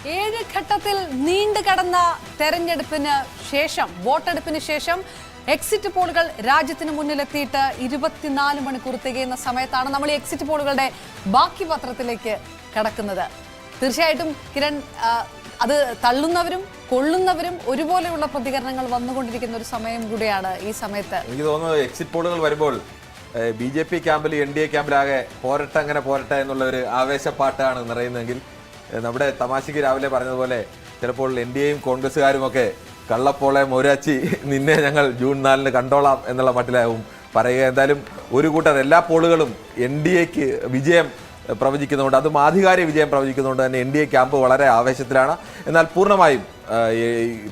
ഏഴ് ഘട്ടത്തിൽ നീണ്ടു കടന്ന തെരഞ്ഞെടുപ്പിന് ശേഷം വോട്ടെടുപ്പിന് ശേഷം എക്സിറ്റ് പോളുകൾ രാജ്യത്തിന് മുന്നിലെത്തിയിട്ട് 24 മണിക്കൂർ തികയുന്ന സമയത്താണ് നമ്മൾ ഈ എക്സിറ്റ് പോളുകളുടെ ബാക്കി പത്രത്തിലേക്ക് കടക്കുന്നത്. തീർച്ചയായിട്ടും കിരൺ, അത് തള്ളുന്നവരും കൊള്ളുന്നവരും ഒരുപോലെയുള്ള പ്രതികരണങ്ങൾ വന്നുകൊണ്ടിരിക്കുന്ന ഒരു സമയം കൂടിയാണ് ഈ സമയത്ത്. എനിക്ക് തോന്നുന്നു എക്സിറ്റ് പോളുകൾ വരുമ്പോൾ BJP ക്യാമ്പിൽ NDA ക്യാമ്പിലാകെ പോരട്ടെ അങ്ങനെ പോരട്ടെ എന്നുള്ള ഒരു ആവേശപ്പാട്ടാണ് നിറയുന്നതെങ്കിൽ നമ്മുടെ തമാശയ്ക്ക് രാവിലെ പറഞ്ഞതുപോലെ ചിലപ്പോൾ NDAയും കോൺഗ്രസ്സുകാരും ഒക്കെ കള്ളപ്പോളെ മൊരാച്ചി നിന്നെ ഞങ്ങൾ ജൂൺ 4-ന് കണ്ടോളാം എന്നുള്ള മട്ടിലാവും പറയുക. എന്തായാലും ഒരു കൂട്ടർ എല്ലാ പോളുകളും NDAക്ക് വിജയം പ്രവചിക്കുന്നുണ്ട്, അതും ആധികാരിക വിജയം പ്രവചിക്കുന്നുണ്ട് തന്നെ NDA ക്യാമ്പ് വളരെ ആവേശത്തിലാണ്. എന്നാൽ പൂർണ്ണമായും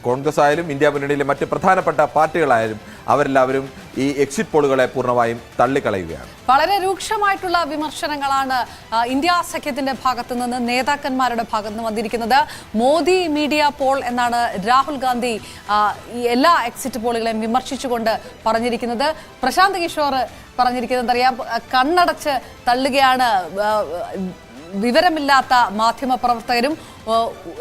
കോൺഗ്രസ് ആയാലും ഇന്ത്യ മുന്നണിയിലെ മറ്റ് പ്രധാനപ്പെട്ട പാർട്ടികളായാലും അവരെല്ലാവരും ഈ എക്സിറ്റ് പോളുകളെ പൂർണ്ണമായും തള്ളിക്കളയുകയാണ്. വളരെ രൂക്ഷമായിട്ടുള്ള വിമർശനങ്ങളാണ് ഇന്ത്യ സഖ്യത്തിന്റെ ഭാഗത്തു നിന്ന് നേതാക്കന്മാരുടെ ഭാഗത്ത് നിന്ന് വന്നിരിക്കുന്നത്. മോദി മീഡിയ പോൾ എന്നാണ് രാഹുൽ ഗാന്ധി എല്ലാ എക്സിറ്റ് പോളുകളെയും വിമർശിച്ചുകൊണ്ട് പറഞ്ഞിരിക്കുന്നത്. പ്രശാന്ത് കിഷോർ പറഞ്ഞിരിക്കുന്നത് അറിയാം, കണ്ണടച്ച് തള്ളുകയാണ് വിവരമില്ലാത്ത മാധ്യമ പ്രവർത്തകരും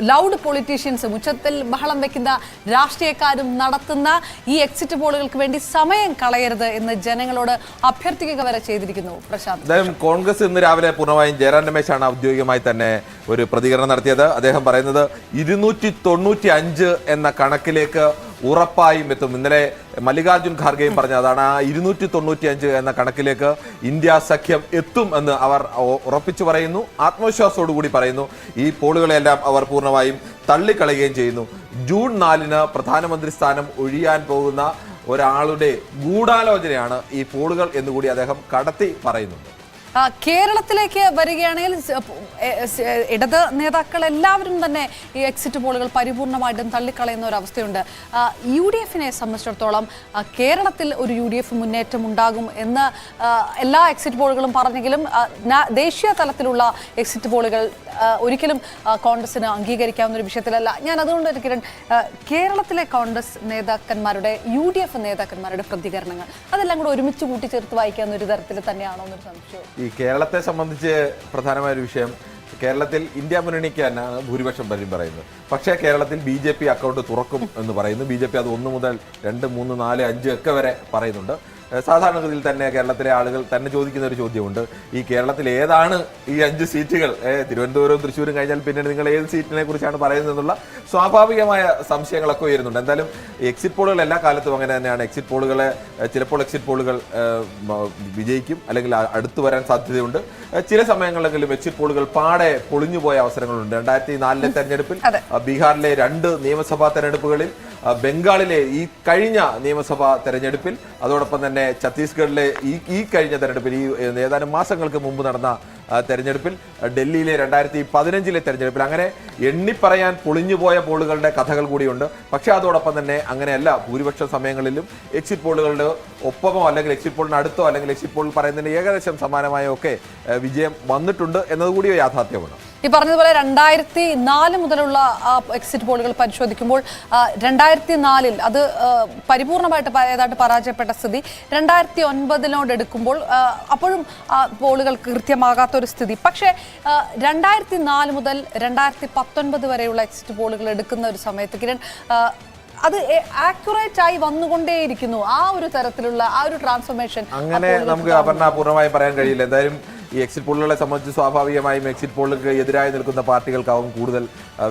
ലൗഡ് പൊളിറ്റീഷ്യൻസും ഉച്ചത്തിൽ ബഹളം വെക്കുന്ന രാഷ്ട്രീയക്കാരും നടത്തുന്ന ഈ എക്സിറ്റ് പോളുകൾക്ക് വേണ്ടി സമയം കളയരുത് എന്ന് ജനങ്ങളോട് അഭ്യർത്ഥിക്കുക വരെ ചെയ്തിരിക്കുന്നു. പ്രശാന്ത്, എന്തായാലും കോൺഗ്രസ് ഇന്ന് രാവിലെ പൂർണ്ണമായും ജയറാം രമേശാണ് ഔദ്യോഗികമായി തന്നെ ഒരു പ്രതികരണം നടത്തിയത്. അദ്ദേഹം പറയുന്നത് 295 എന്ന കണക്കിലേക്ക് ഉറപ്പായും എത്തും. ഇന്നലെ മല്ലികാർജുൻ ഖാർഗെയും പറഞ്ഞ അതാണ്, ആ 295 എന്ന കണക്കിലേക്ക് ഇന്ത്യ സഖ്യം എത്തും എന്ന് അവർ ഉറപ്പിച്ചു പറയുന്നു, ആത്മവിശ്വാസത്തോടു കൂടി പറയുന്നു. ഈ പോളുകളെല്ലാം അവർ പൂർണ്ണമായും തള്ളിക്കളയുകയും ചെയ്യുന്നു. ജൂൺ 4-ന് പ്രധാനമന്ത്രി സ്ഥാനം ഒഴിയാൻ പോകുന്ന ഒരാളുടെ ഗൂഢാലോചനയാണ് ഈ പോളുകൾ എന്നുകൂടി അദ്ദേഹം കടത്തി പറയുന്നുണ്ട്. കേരളത്തിലേക്ക് വരികയാണെങ്കിൽ ഇടത് നേതാക്കൾ എല്ലാവരും തന്നെ ഈ എക്സിറ്റ് പോളുകൾ പരിപൂർണമായിട്ടും തള്ളിക്കളയുന്ന ഒരു അവസ്ഥയുണ്ട്. UDF-നെ സംബന്ധിച്ചിടത്തോളം കേരളത്തിൽ ഒരു UDF മുന്നേറ്റം ഉണ്ടാകും എന്ന് എല്ലാ എക്സിറ്റ് പോളുകളും പറഞ്ഞെങ്കിലും ദേശീയ തലത്തിലുള്ള എക്സിറ്റ് പോളുകൾ ഒരിക്കലും കോൺഗ്രസിന് അംഗീകരിക്കാവുന്ന ഒരു വിഷയത്തിലല്ല. ഞാൻ അതുകൊണ്ട് കിരൺ, കേരളത്തിലെ കോൺഗ്രസ് നേതാക്കന്മാരുടെ UDF നേതാക്കന്മാരുടെ പ്രതികരണങ്ങൾ അതെല്ലാം കൂടെ ഒരുമിച്ച് കൂട്ടിച്ചേർത്ത് വായിക്കാവുന്ന ഒരു തരത്തിൽ തന്നെയാണോ എന്നൊരു സംശയം. ഈ കേരളത്തെ സംബന്ധിച്ച് പ്രധാനമായ ഒരു വിഷയം, കേരളത്തിൽ ഇന്ത്യ മുന്നണിക്ക് തന്നെയാണ് ഭൂരിപക്ഷം പലരും പറയുന്നത്. പക്ഷേ കേരളത്തിൽ BJP അക്കൗണ്ട് തുറക്കും എന്ന് പറയുന്നു. BJP അത് 1 മുതൽ 2, 3, 4, 5 ഒക്കെ വരെ പറയുന്നുണ്ട്. സാധാരണഗതിയിൽ തന്നെ കേരളത്തിലെ ആളുകൾ തന്നെ ചോദിക്കുന്ന ഒരു ചോദ്യമുണ്ട്, ഈ കേരളത്തിൽ ഏതാണ് ഈ 5 സീറ്റുകൾ, തിരുവനന്തപുരവും തൃശ്ശൂരും കഴിഞ്ഞാൽ പിന്നെ നിങ്ങൾ ഏത് സീറ്റിനെ കുറിച്ചാണ് പറയുന്നത് എന്നുള്ള സ്വാഭാവികമായ സംശയങ്ങളൊക്കെ ഉയരുന്നുണ്ട്. എന്തായാലും എക്സിറ്റ് പോളുകൾ എല്ലാ കാലത്തും അങ്ങനെ തന്നെയാണ്. എക്സിറ്റ് പോളുകളെ ചിലപ്പോൾ എക്സിറ്റ് പോളുകൾ വിജയിക്കും, അല്ലെങ്കിൽ അടുത്തു വരാൻ സാധ്യതയുണ്ട്. ചില സമയങ്ങളിലെങ്കിലും എക്സിറ്റ് പോളുകൾ പാടെ പൊളിഞ്ഞുപോയ അവസരങ്ങളുണ്ട്. 2004-ലെ തെരഞ്ഞെടുപ്പിൽ, ബീഹാറിലെ 2 നിയമസഭാ തെരഞ്ഞെടുപ്പുകളിൽ, ബംഗാളിലെ ഈ കഴിഞ്ഞ നിയമസഭാ തെരഞ്ഞെടുപ്പിൽ, അതോടൊപ്പം തന്നെ ഛത്തീസ്ഗഡിലെ ഈ കഴിഞ്ഞ തെരഞ്ഞെടുപ്പിൽ, ഈ ഏതാനും മാസങ്ങൾക്ക് മുമ്പ് നടന്ന തെരഞ്ഞെടുപ്പിൽ, ഡൽഹിയിലെ 2015-ലെ തെരഞ്ഞെടുപ്പിൽ, അങ്ങനെ എണ്ണിപ്പറയാൻ പൊളിഞ്ഞുപോയ പോളുകളുടെ കഥകൾ കൂടിയുണ്ട്. പക്ഷെ അതോടൊപ്പം തന്നെ അങ്ങനെയല്ല, ഭൂരിപക്ഷ സമയങ്ങളിലും എക്സിറ്റ് പോളുകളുടെ ഒപ്പമോ അല്ലെങ്കിൽ എക്സിറ്റ് പോളിന് അടുത്തോ അല്ലെങ്കിൽ എക്സിറ്റ് പോൾ പറയുന്നതിന് ഏകദേശം സമാനമായോ ഒക്കെ വിജയം വന്നിട്ടുണ്ട് എന്നതുകൂടി യാഥാർത്ഥ്യമാണ്. ഈ പറഞ്ഞതുപോലെ 2004 മുതലുള്ള എക്സിറ്റ് പോളുകൾ പരിശോധിക്കുമ്പോൾ 2004-ൽ അത് പരിപൂർണമായിട്ട് ഏതാണ്ട് പരാജയപ്പെട്ട സ്ഥിതി. 2009-നോട് എടുക്കുമ്പോൾ അപ്പോഴും പോളുകൾ കൃത്യമാകാത്ത ഒരു സ്ഥിതി. പക്ഷേ 2004 മുതൽ 2019 വരെയുള്ള എക്സിറ്റ് പോളുകൾ എടുക്കുന്ന ഒരു സമയത്ത് കിരൺ, അത് ആക്യുറേറ്റ് ആയി വന്നുകൊണ്ടേയിരിക്കുന്നു. ആ ഒരു തരത്തിലുള്ള ആ ഒരു ട്രാൻസ്ഫോർമേഷൻ അങ്ങനെ നമുക്ക് പൂർണ്ണമായും പറയാൻ കഴിയില്ല. എന്തായാലും ഈ എക്സിറ്റ് പോളുകളെ സംബന്ധിച്ച് സ്വാഭാവികമായും എക്സിറ്റ് പോളുകൾക്ക് എതിരായി നിൽക്കുന്ന പാർട്ടികൾക്കാവും കൂടുതൽ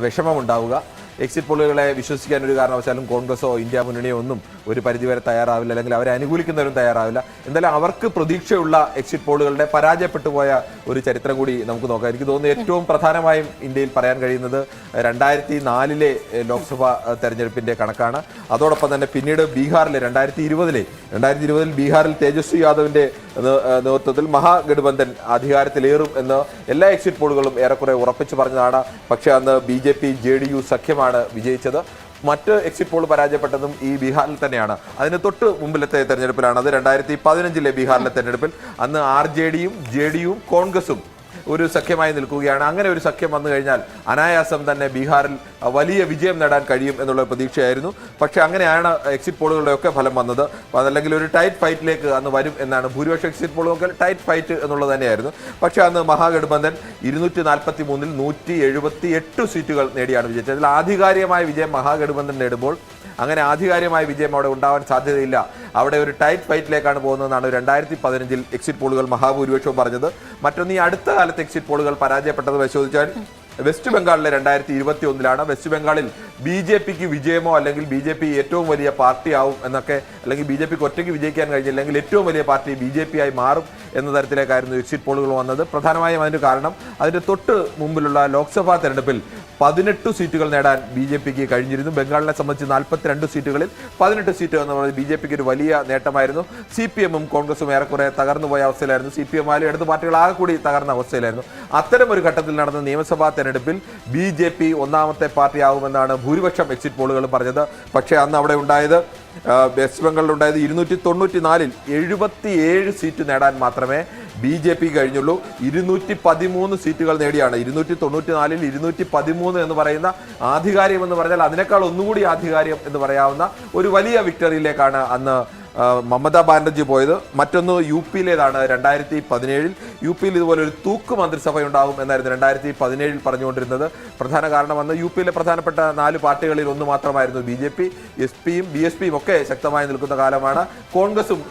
വിഷമമുണ്ടാവുക. എക്സിറ്റ് പോളുകളെ വിശ്വസിക്കാൻ ഒരു കാരണവശാലും കോൺഗ്രസോ ഇന്ത്യ മുന്നണിയോ ഒന്നും ഒരു പരിധിവരെ തയ്യാറാവില്ല, അല്ലെങ്കിൽ അവരെ അനുകൂലിക്കുന്നവരും തയ്യാറാവില്ല. എന്തായാലും അവർക്ക് പ്രതീക്ഷയുള്ള എക്സിറ്റ് പോളുകളുടെ പരാജയപ്പെട്ടു പോയ ഒരു ചരിത്രം കൂടി നമുക്ക് നോക്കാം. എനിക്ക് തോന്നുന്നു ഏറ്റവും പ്രധാനമായും ഇന്ത്യയിൽ പറയാൻ കഴിയുന്നത് 2004-ലെ ലോക്സഭാ തെരഞ്ഞെടുപ്പിന്റെ കണക്കാണ്. അതോടൊപ്പം തന്നെ പിന്നീട് ബീഹാറിലെ 2020-ൽ ബീഹാറിൽ തേജസ്വി യാദവിന്റെ നേതൃത്വത്തിൽ മഹാഗഠബന്ധൻ അധികാരത്തിലേറും എന്ന് എല്ലാ എക്സിറ്റ് പോളുകളും ഏറെക്കുറെ ഉറപ്പിച്ചു പറഞ്ഞതാണ്. പക്ഷേ അന്ന് BJP JDU സഖ്യമാണ് വിജയിച്ചത്. മറ്റ് എക്സിറ്റ് പോൾ പരാജയപ്പെട്ടതും ഈ ബീഹാറിൽ തന്നെയാണ്. അതിന് തൊട്ട് മുമ്പിലത്തെ തെരഞ്ഞെടുപ്പിലാണ്, അത് 2015-ലെ ബീഹാറിലെ തെരഞ്ഞെടുപ്പിൽ. അന്ന് RJD-യും JD-യും കോൺഗ്രസും ഒരു സഖ്യമായി നിൽക്കുകയാണ്. അങ്ങനെ ഒരു സഖ്യം വന്നു കഴിഞ്ഞാൽ അനായാസം തന്നെ ബീഹാറിൽ വലിയ വിജയം നേടാൻ കഴിയും എന്നുള്ള പ്രതീക്ഷയായിരുന്നു. പക്ഷേ അങ്ങനെയാണ് എക്സിറ്റ് പോളുകളുടെയൊക്കെ ഫലം വന്നത്. അതല്ലെങ്കിൽ ഒരു ടൈറ്റ് ഫൈറ്റിലേക്ക് അന്ന് വരും എന്നാണ് ഭൂരിപക്ഷം എക്സിറ്റ് പോളുകൾക്ക് ടൈറ്റ് ഫൈറ്റ് എന്നുള്ളത് തന്നെയായിരുന്നു. പക്ഷേ അന്ന് മഹാഗഠബന്ധൻ 243-ൽ 178 സീറ്റുകൾ നേടിയാണ് വിജയിച്ചത്. അതിൽ ആധികാരികമായ വിജയം മഹാഗഠബന്ധൻ നേടുമ്പോൾ അങ്ങനെ ആധികാരികമായ വിജയം അവിടെ ഉണ്ടാവാൻ സാധ്യതയില്ല. അവിടെ ഒരു ടൈറ്റ് ഫൈറ്റിലേക്കാണ് പോകുന്നതെന്നാണ് 2015-ൽ എക്സിറ്റ് പോളുകൾ മഹാഭൂരിപക്ഷവും പറഞ്ഞത്. മറ്റൊന്ന്, ഈ അടുത്ത കാലത്ത് എക്സിറ്റ് പോളുകൾ പരാജയപ്പെട്ടത് പരിശോധിച്ചാൽ വെസ്റ്റ് ബംഗാളിലെ 2021-ലാണ് വെസ്റ്റ് ബംഗാളിൽ BJPക്ക് വിജയമോ അല്ലെങ്കിൽ BJP ഏറ്റവും വലിയ പാർട്ടി ആവും എന്നൊക്കെ, അല്ലെങ്കിൽ BJPക്ക് ഒറ്റയ്ക്ക് വിജയിക്കാൻ കഴിഞ്ഞില്ലെങ്കിൽ ഏറ്റവും വലിയ പാർട്ടി BJP ആയി മാറും എന്ന തരത്തിലേക്കായിരുന്നു എക്സിറ്റ് പോളുകൾ വന്നത്. പ്രധാനമായും അതിന് കാരണം അതിന്റെ തൊട്ട് മുമ്പിലുള്ള ലോക്സഭാ തെരഞ്ഞെടുപ്പിൽ 18 സീറ്റുകൾ നേടാൻ BJPക്ക് കഴിഞ്ഞിരുന്നു. ബംഗാളിനെ സംബന്ധിച്ച് 42 സീറ്റുകളിൽ 18 സീറ്റ് എന്ന് പറയുന്നത് BJPക്ക് ഒരു വലിയ നേട്ടമായിരുന്നു. CPM-ഉം കോൺഗ്രസും ഏറെക്കുറെ തകർന്നുപോയ അവസ്ഥയിലായിരുന്നു. CPM ആയാലും ഇടത് പാർട്ടികൾ ആകെ കൂടി തകർന്ന അവസ്ഥയിലായിരുന്നു. അത്തരം ഒരു ഘട്ടത്തിൽ നടന്ന നിയമസഭാ തെരഞ്ഞെടുപ്പിൽ BJP ഒന്നാമത്തെ പാർട്ടിയാവുമെന്നാണ് ഭൂരിപക്ഷം എക്സിറ്റ് പോളുകൾ പറഞ്ഞത്. പക്ഷേ അന്ന് അവിടെ ഉണ്ടായത് വെസ്റ്റ് ബംഗാളിൽ ഉണ്ടായത് 294-ൽ 77 സീറ്റ് നേടാൻ മാത്രമേ BJP കഴിഞ്ഞുള്ളൂ. 213 സീറ്റുകൾ നേടിയാണ്. 294-ൽ 213 എന്ന് പറയുന്ന ആധികാരികം എന്ന് പറഞ്ഞാൽ അതിനേക്കാൾ ഒന്നുകൂടി ആധികാരികം എന്ന് പറയാവുന്ന ഒരു വലിയ വിക്ടറിയിലേക്കാണ് അന്ന് മമതാ ബാനർജി പോയത്. മറ്റൊന്ന് UP-ലേതാണ്. 2017-ൽ UP-ൽ ഇതുപോലെ ഒരു തൂക്ക് മന്ത്രിസഭ ഉണ്ടാവും എന്നായിരുന്നു 2017-ൽ പറഞ്ഞുകൊണ്ടിരുന്നത്. പ്രധാന കാരണം അന്ന് UP-ലെ പ്രധാനപ്പെട്ട 4 പാർട്ടികളിൽ ഒന്ന് മാത്രമായിരുന്നു BJP. SP-യും BSP-യും ഒക്കെ ശക്തമായി നിൽക്കുന്ന കാലമാണ്. കോൺഗ്രസും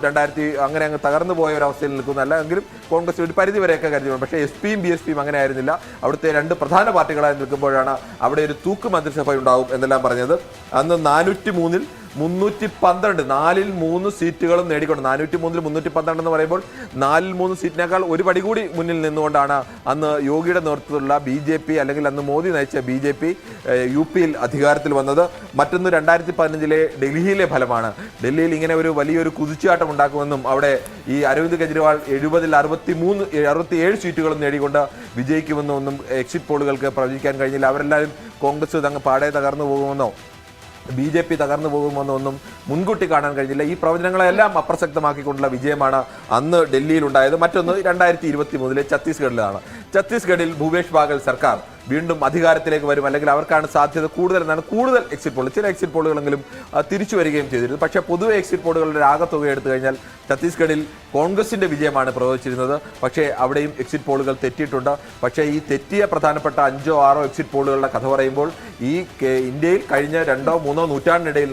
അങ്ങനെ അങ്ങ് തകർന്നു പോയ ഒരു അവസ്ഥയിൽ നിൽക്കുന്നതല്ല എങ്കിലും കോൺഗ്രസ് ഒരു പരിധി വരെയൊക്കെ കരുതി. പക്ഷേ SP-യും BSP-യും അങ്ങനെ ആയിരുന്നില്ല. അവിടുത്തെ 2 പ്രധാന പാർട്ടികളായി നിൽക്കുമ്പോഴാണ് അവിടെ ഒരു തൂക്ക് മന്ത്രിസഭ ഉണ്ടാവും എന്നെല്ലാം പറഞ്ഞത്. അന്ന് 403-ൽ 312, 4-ൽ 3 സീറ്റുകളും നേടിക്കൊണ്ട് 403-ൽ 312 എന്ന് പറയുമ്പോൾ 4-ൽ 3 സീറ്റിനേക്കാൾ ഒരു പടി കൂടി മുന്നിൽ നിന്നുകൊണ്ടാണ് അന്ന് യോഗിയുടെ നേതൃത്വത്തിലുള്ള BJP അല്ലെങ്കിൽ അന്ന് മോദി നയിച്ച BJP UP-ൽ അധികാരത്തിൽ വന്നത്. മറ്റൊന്ന് 2015-ലെ ഡൽഹിയിലെ ഫലമാണ്. ഡൽഹിയിൽ ഇങ്ങനെ ഒരു വലിയൊരു കുതിച്ചുചാട്ടം ഉണ്ടാക്കുമെന്നും അവിടെ ഈ അരവിന്ദ് കെജ്രിവാൾ 70-ൽ 67 സീറ്റുകളും നേടിക്കൊണ്ട് വിജയിക്കുമെന്നും ഒന്നും എക്സിറ്റ് പോളുകൾക്ക് പ്രവചിക്കാൻ കഴിഞ്ഞില്ല. അവരെല്ലാവരും കോൺഗ്രസ് പാടെ തകർന്നു പോകുമെന്നോ BJP തകർന്നു പോകുമെന്നൊന്നും മുൻകൂട്ടി കാണാൻ കഴിഞ്ഞില്ല. ഈ പ്രവചനങ്ങളെല്ലാം അപ്രസക്തമാക്കിക്കൊണ്ടുള്ള വിജയമാണ് അന്ന് ഡൽഹിയിൽ ഉണ്ടായത്. മറ്റൊന്ന് 2023-ലെ ഛത്തീസ്ഗഡിലാണ്. ഛത്തീസ്ഗഡിൽ ഭൂപേഷ് ബാഗൽ സർക്കാർ വീണ്ടും അധികാരത്തിലേക്ക് വരും, അല്ലെങ്കിൽ അവർക്കാണ് സാധ്യത കൂടുതൽ എന്നാണ് കൂടുതൽ എക്സിറ്റ് പോൾ. ചില എക്സിറ്റ് പോളുകളെങ്കിലും തിരിച്ചു വരികയും ചെയ്തിരുന്നു. പക്ഷേ പൊതുവെ എക്സിറ്റ് പോളുകളുടെ ആകത്തുക എടുത്തു കഴിഞ്ഞാൽ ഛത്തീസ്ഗഡിൽ കോൺഗ്രസിന്റെ വിജയമാണ് പ്രവചിച്ചിരുന്നത്. പക്ഷേ അവിടെയും എക്സിറ്റ് പോളുകൾ തെറ്റിയിട്ടുണ്ട്. പക്ഷേ ഈ തെറ്റിയ പ്രധാനപ്പെട്ട 5-6 എക്സിറ്റ് പോളുകളുടെ കഥ പറയുമ്പോൾ ഈ ഇന്ത്യയിൽ കഴിഞ്ഞ 2-3 നൂറ്റാണ്ടിനിടയിൽ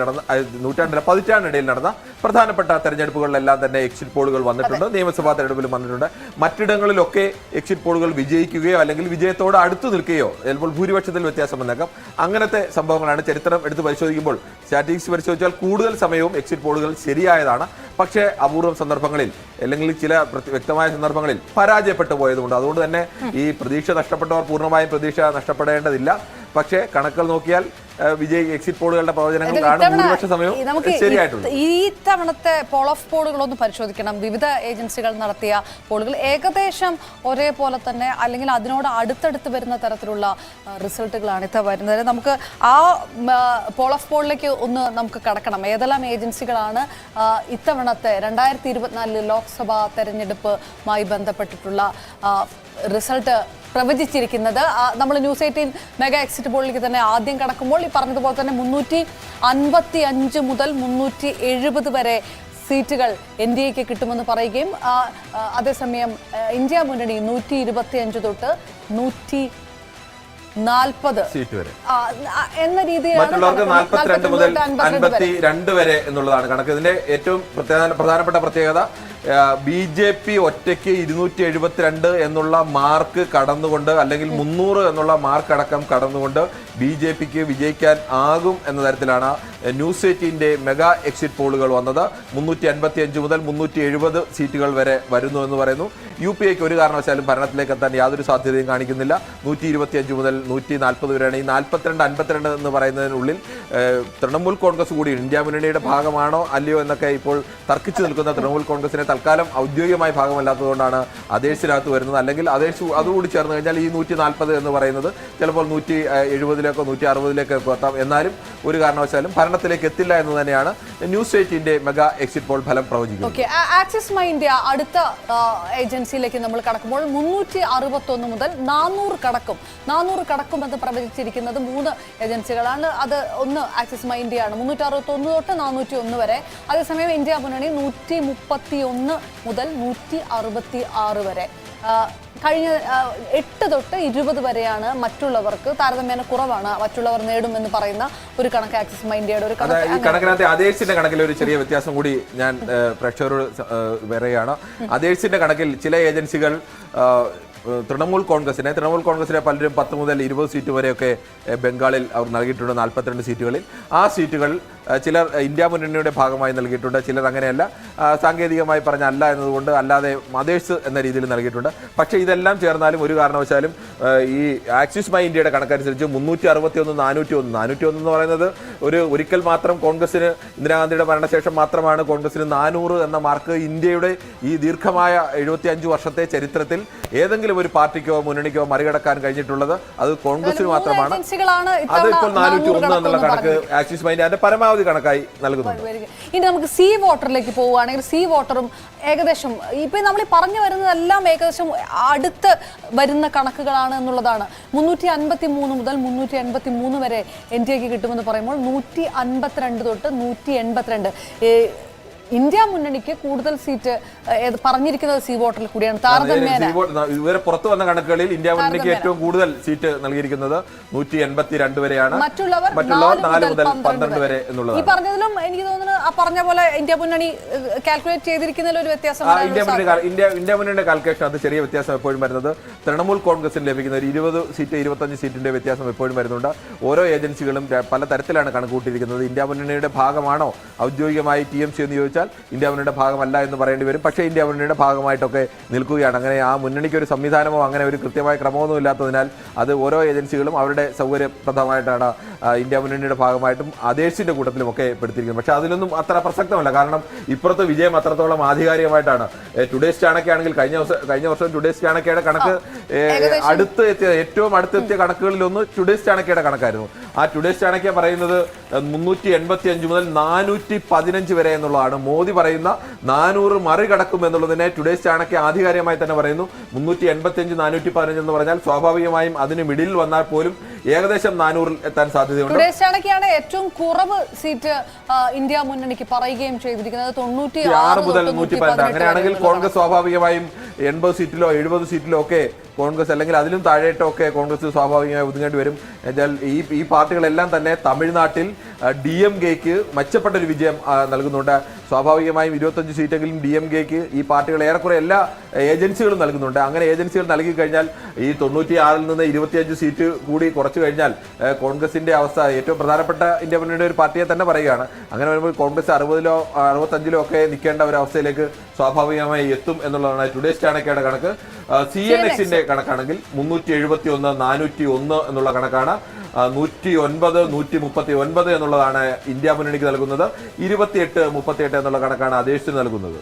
പതിറ്റാണ്ടിനിടയിൽ നടന്ന പ്രധാനപ്പെട്ട തെരഞ്ഞെടുപ്പുകളിലെല്ലാം തന്നെ എക്സിറ്റ് പോളുകൾ വന്നിട്ടുണ്ട്. നിയമസഭാ തെരഞ്ഞെടുപ്പിലും വന്നിട്ടുണ്ട്. മറ്റിടങ്ങളിലൊക്കെ എക്സിറ്റ് പോളുകൾ വിജയിക്കുകയോ അല്ലെങ്കിൽ വിജയത്തോട് അടുത്തു നിൽക്കുകയോ ചിലപ്പോൾ ഭൂരിപക്ഷത്തിൽ വ്യത്യാസം വന്നേക്കാം. അങ്ങനത്തെ സംഭവങ്ങളാണ്. ചരിത്രം എടുത്ത് പരിശോധിക്കുമ്പോൾ സ്റ്റാറ്റിസ്റ്റിക്സ് പരിശോധിച്ചാൽ കൂടുതൽ സമയവും എക്സിറ്റ് പോളുകൾ ശരിയായതാണ്. പക്ഷേ അപൂർവം സന്ദർഭങ്ങളിൽ അല്ലെങ്കിൽ ചില വ്യക്തമായ സന്ദർഭങ്ങളിൽ പരാജയപ്പെട്ടു പോയതുകൊണ്ട് അതുകൊണ്ട് തന്നെ ഈ പ്രതീക്ഷ നഷ്ടപ്പെട്ടവർ പൂർണ്ണമായും പ്രതീക്ഷ നഷ്ടപ്പെടേണ്ടതില്ല. പക്ഷേ കണക്കുകൾ നോക്കിയാൽ എക്സിറ്റ് പോളുകളുടെ പ്രവചനങ്ങളാണ് ഭൂരിപക്ഷ സമയവും ശരിയായിട്ടുള്ളത്. ഈ തവണത്തെ പോൾ ഓഫ് പോളുകളൊന്ന് പരിശോധിക്കണം. വിവിധ ഏജൻസികൾ നടത്തിയ പോളുകൾ ഏകദേശം ഒരേപോലെ തന്നെ അല്ലെങ്കിൽ അതിനോട് അടുത്തടുത്ത് വരുന്ന തരത്തിലുള്ള റിസൾട്ടുകളാണ് ഇത് വരുന്നത്. നമുക്ക് ആ പോൾ ഓഫ് പോളിലേക്ക് ഒന്ന് നമുക്ക് കടക്കണം. ഏതെല്ലാം ഏജൻസികളാണ് ഇത്തവണത്തെ 2024 ലോക്സഭാ തെരഞ്ഞെടുപ്പുമായി ബന്ധപ്പെട്ടിട്ടുള്ള റിസൾട്ട് പ്രവചിച്ചിരിക്കുന്നത്? നമ്മൾ ന്യൂസ് 18 മെഗാ എക്സിറ്റ് പോളിലേക്ക് തന്നെ ആദ്യം കടക്കുമ്പോൾ ഈ പറഞ്ഞതുപോലെ തന്നെ 355 മുതൽ 370 വരെ സീറ്റുകൾ NDAക്ക് കിട്ടുമെന്ന് പറയുകയും അതേസമയം ഇന്ത്യ മുന്നണി 125 തൊട്ട് 140 സീറ്റ് വരെ എന്ന രീതിയിലാണ് മറ്റുള്ളവർക്ക് 42 മുതൽ 52 വരെ എന്നുള്ളതാണ് കണക്ക്. ഇതിന്റെ ഏറ്റവും പ്രധാനപ്പെട്ട പ്രത്യേകത BJP ഒറ്റയ്ക്ക് 272 എന്നുള്ള മാർക്ക് കടന്നുകൊണ്ട് അല്ലെങ്കിൽ 300 എന്നുള്ള മാർക്ക് അടക്കം കടന്നുകൊണ്ട് BJPക്ക് വിജയിക്കാൻ ആകും എന്ന തരത്തിലാണ് ന്യൂസ് 18-ന്റെ മെഗാ എക്സിറ്റ് പോളുകൾ വന്നത്. 355 മുതൽ 370 സീറ്റുകൾ വരെ വരുന്നു എന്ന് പറയുന്നു. UPAക്ക് ഒരു കാരണവശാലും ഭരണത്തിലേക്ക് എത്താൻ യാതൊരു സാധ്യതയും കാണിക്കുന്നില്ല. 125 മുതൽ 140 വരെയാണ്. ഈ 42-52 എന്ന് പറയുന്നതിനുള്ളിൽ തൃണമൂൽ കോൺഗ്രസ് കൂടി ഇന്ത്യ മുന്നണിയുടെ ഭാഗമാണോ അല്ലയോ എന്നൊക്കെ ഇപ്പോൾ തർക്കിച്ചു നിൽക്കുന്ന തൃണമൂൽ കോൺഗ്രസിനെ തൽക്കാലം ഔദ്യോഗികമായ ഭാഗമല്ലാത്തതുകൊണ്ടാണ് അതേഴ്സിനകത്ത് വരുന്നത്. അല്ലെങ്കിൽ അതേഴ്സ് അതുകൂടി ചേർന്ന് കഴിഞ്ഞാൽ ഈ 140 എന്ന് പറയുന്നത് ചിലപ്പോൾ 170-ലേക്കോ 160-ലേക്കോ എത്താം. എന്നാലും ഒരു കാരണവശാലും ധാരണത്തിലേക്ക് എത്തില്ല എന്ന് തന്നെയാണ് ന്യൂസ് 18 മെഗാ എക്സിറ്റ് പോൾ ഫലം പ്രവചിക്കുന്നത്. ആക്സിസ് മൈ ഇന്ത്യ അടുത്ത ഏജൻസിയിലേക്ക് നമ്മൾ കടക്കുമ്പോൾ 361 മുതൽ 400 കടക്കുമെന്ന് പ്രവചിച്ചിരിക്കുന്നത് 3 ഏജൻസികളാണ്. അത് ഒന്ന് ആക്സിസ് മൈ ഇന്ത്യ ആണ്, 361 തൊട്ട് 401 വരെ. അതേസമയം ഇന്ത്യ മുന്നണി 131 മുതൽ 166 വരെ. കഴിഞ്ഞ 8 തൊട്ട് 20 വരെയാണ് മറ്റുള്ളവർക്ക് താരതമ്യേന കുറവാണ്. മറ്റുള്ളവർ നേടും എന്ന് പറയുന്ന ഒരു കണക്ക് ആക്സിസ് മൈ ഇന്ത്യയുടെ ഒരു കണക്ക്. ഈ കണക്കിനകത്ത് അതേഴ്സിന്റെ കണക്കിൽ ഒരു ചെറിയ വ്യത്യാസം കൂടി ഞാൻ പ്രേക്ഷകരോട് പറയുകയാണ്. അതേഴ്സിന്റെ കണക്കിൽ ചില ഏജൻസികൾ തൃണമൂൽ കോൺഗ്രസിനെ പലരും 10 മുതൽ 20 സീറ്റ് വരെയൊക്കെ ബംഗാളിൽ അവർ നൽകിയിട്ടുണ്ട്. 42 സീറ്റുകളിൽ ആ സീറ്റുകൾ ചിലർ ഇന്ത്യ മുന്നണിയുടെ ഭാഗമായി നൽകിയിട്ടുണ്ട്, ചിലർ അങ്ങനെയല്ല, സാങ്കേതികമായി പറഞ്ഞ അല്ല എന്നതുകൊണ്ട് അല്ലാതെ മദേഴ്സ് എന്ന രീതിയിൽ നൽകിയിട്ടുണ്ട്. പക്ഷേ ഇതെല്ലാം ചേർന്നാലും ഒരു കാരണവശാലും ഈ ആക്സിസ് മൈ ഇന്ത്യയുടെ കണക്കനുസരിച്ച് 361 401 എന്ന് പറയുന്നത് ഒരിക്കൽ മാത്രം കോൺഗ്രസിന് ഇന്ദിരാഗാന്ധിയുടെ മരണശേഷം മാത്രമാണ് കോൺഗ്രസിന് 400 എന്ന മാർക്ക് ഇന്ത്യയുടെ ഈ ദീർഘമായ 75 വർഷത്തെ ചരിത്രത്തിൽ ഏതെങ്കിലും ഒരു പാർട്ടിക്കോ മുന്നണിക്കോ മറികടക്കാൻ കഴിഞ്ഞിട്ടുള്ളത്. അത് കോൺഗ്രസിന് മാത്രമാണ്. അതിപ്പോൾ 401 എന്നുള്ള കണക്ക് ആക്സിസ് മൈ ഇന്ത്യ പരമാവധി കണക്കായി നൽകുന്നുണ്ട്. ഇനി നമുക്ക് സി വോട്ടറിലേക്ക് പോവുകയാണെങ്കിൽ സി വോട്ടറും ഏകദേശം ഇപ്പൊ നമ്മൾ പറഞ്ഞു വരുന്നതെല്ലാം ഏകദേശം അടുത്ത് വരുന്ന കണക്കുകളാണ് എന്നുള്ളതാണ്. 353 മുതൽ 383 വരെ എൻ ഡി എക്ക് കിട്ടുമെന്ന് പറയുമ്പോൾ 152 തൊട്ട് 182 ഇന്ത്യ മുന്നണിക്ക് കൂടുതൽ സീറ്റ് പറഞ്ഞിരിക്കുന്നത് സി വോട്ടറിൽ കൂടിയാണ്. താരതമ്യേന ഇതുവരെ പുറത്തു വന്ന കണക്കുകളിൽ ഇന്ത്യ മുന്നണിക്ക് ഏറ്റവും കൂടുതൽ സീറ്റ് നൽകിയിരിക്കുന്നത് 182 വരെയാണ്. മറ്റുള്ളവർ 4 മുതൽ 12 വരെ എന്നുള്ളത്. ഈ പറഞ്ഞതിലും എനിക്ക് തോന്നുന്നു ആ പറഞ്ഞ പോലെ ഇന്ത്യ മുന്നണി കാൽക്കുലേറ്റ് ചെയ്തിരിക്കുന്നതിൽ ഒരു വ്യത്യാസം. ഇന്ത്യ മുന്നണിയുടെ കാൽക്കുലേഷൻ അത് ചെറിയ വ്യത്യാസം എപ്പോഴും വരുന്നത് തൃണമൂൽ കോൺഗ്രസിന് ലഭിക്കുന്ന ഒരു 20 സീറ്റ് 25 സീറ്റിന്റെ വ്യത്യാസം എപ്പോഴും വരുന്നുണ്ട്. ഓരോ ഏജൻസികളും പല തരത്തിലാണ് കണക്കുകൂട്ടിയിരിക്കുന്നത്. ഇന്ത്യ മുന്നണിയുടെ ഭാഗമാണോ ഔദ്യോഗികമായി TMC എന്ന് ചോദിച്ചാൽ ഇന്ത്യ മുന്നണിയുടെ ഭാഗമല്ല എന്ന് പറയേണ്ടി വരും. പക്ഷേ ഇന്ത്യ മുന്നണിയുടെ ഭാഗമായിട്ടൊക്കെ നിൽക്കുകയാണ്. അങ്ങനെ ആ മുന്നണിക്ക് ഒരു സംവിധാനമോ അങ്ങനെ ഒരു കൃത്യമായ ക്രമമൊന്നും ഇല്ലാത്തതിനാൽ അത് ഓരോ ഏജൻസികളും അവരുടെ സൗകര്യപ്രദമായിട്ടാണ് ഇന്ത്യ മുന്നണിയുടെ ഭാഗമായിട്ടും അതേഴ്സിന്റെ കൂട്ടത്തിലും ഒക്കെ പെടുത്തിയിരിക്കുന്നത്. പക്ഷേ അതിലൊന്നും അത്ര പ്രസക്തമല്ല. കാരണം ഇപ്പുറത്തെ വിജയം അത്രത്തോളം ആധികാരികമായിട്ടാണ്. ടുഡേസ് ചാണക്യ ആണെങ്കിൽ കഴിഞ്ഞ വർഷം ടുഡേസ് ചാണക്യയുടെ കണക്ക് ഏറ്റവും അടുത്തെത്തിയ കണക്കുകളിലൊന്ന് ടുഡേസ് ചാണക്യയുടെ കണക്കായിരുന്നു. ആ ടുഡേസ് ചാണക്യ പറയുന്നത് 385 മുതൽ 415 വരെ എന്നുള്ളതാണ്. മോദി പറയുന്ന 400 മറികടക്കും എന്നുള്ളതിനെ ടുഡേസ് ചാണക്യ ആധികാരികമായി തന്നെ പറയുന്നു. 385 415 എന്ന് പറഞ്ഞാൽ സ്വാഭാവികമായും അതിന് മിഡിൽ വന്നാൽ പോലും ഏകദേശം 400 എത്താൻ സാധ്യതയുണ്ട്. ടുഡേസ് ചാണക്യാണ് ഏറ്റവും കുറവ് സീറ്റ് ഇന്ത്യ മുന്നണിക്ക് പറയുകയും ചെയ്തിരിക്കുന്നത് 96 മുതൽ 118. അങ്ങനെയാണെങ്കിൽ കോൺഗ്രസ് സ്വാഭാവികമായും 80 സീറ്റിലോ 70 സീറ്റിലോ ഒക്കെ കോൺഗ്രസ് അല്ലെങ്കിൽ അതിലും താഴേട്ടോ ഒക്കെ കോൺഗ്രസ് സ്വാഭാവികമായി ഒതുങ്ങേണ്ടി വരും. എന്നാൽ ഈ പാർട്ടികളെല്ലാം തന്നെ തമിഴ്നാട്ടിൽ DMKക്ക് മെച്ചപ്പെട്ടൊരു വിജയം നൽകുന്നുണ്ട്. സ്വാഭാവികമായും 25 സീറ്റെങ്കിലും DMKക്ക് ഈ പാർട്ടികൾ ഏറെക്കുറെ എല്ലാ ഏജൻസികളും നൽകുന്നുണ്ട്. അങ്ങനെ ഏജൻസികൾ നൽകി കഴിഞ്ഞാൽ ഈ 96 നിന്ന് 25 സീറ്റ് കൂടി കുറച്ചു കഴിഞ്ഞാൽ കോൺഗ്രസിന്റെ അവസ്ഥ ഏറ്റവും പ്രധാനപ്പെട്ട ഇന്ത്യ മുന്നണിയുടെ ഒരു പാർട്ടിയെ തന്നെ പറയുകയാണ്. അങ്ങനെ വരുമ്പോൾ കോൺഗ്രസ് 60ലോ 65ലോ ഒക്കെ നിൽക്കേണ്ട ഒരു അവസ്ഥയിലേക്ക് സ്വാഭാവികമായി എത്തും എന്നുള്ളതാണ് ടുഡേസ് ചാണക്യയുടെ കണക്ക്. CNXന്റെ കണക്കാണെങ്കിൽ 371 401 എന്നുള്ള കണക്കാണ്. 109 139 എന്നുള്ളതാണ് ഇന്ത്യ മുന്നണിക്ക് നൽകുന്നത്. 28 38 എന്നുള്ള കണക്കാണ് അതേഴ്സിന് നൽകുന്നത്.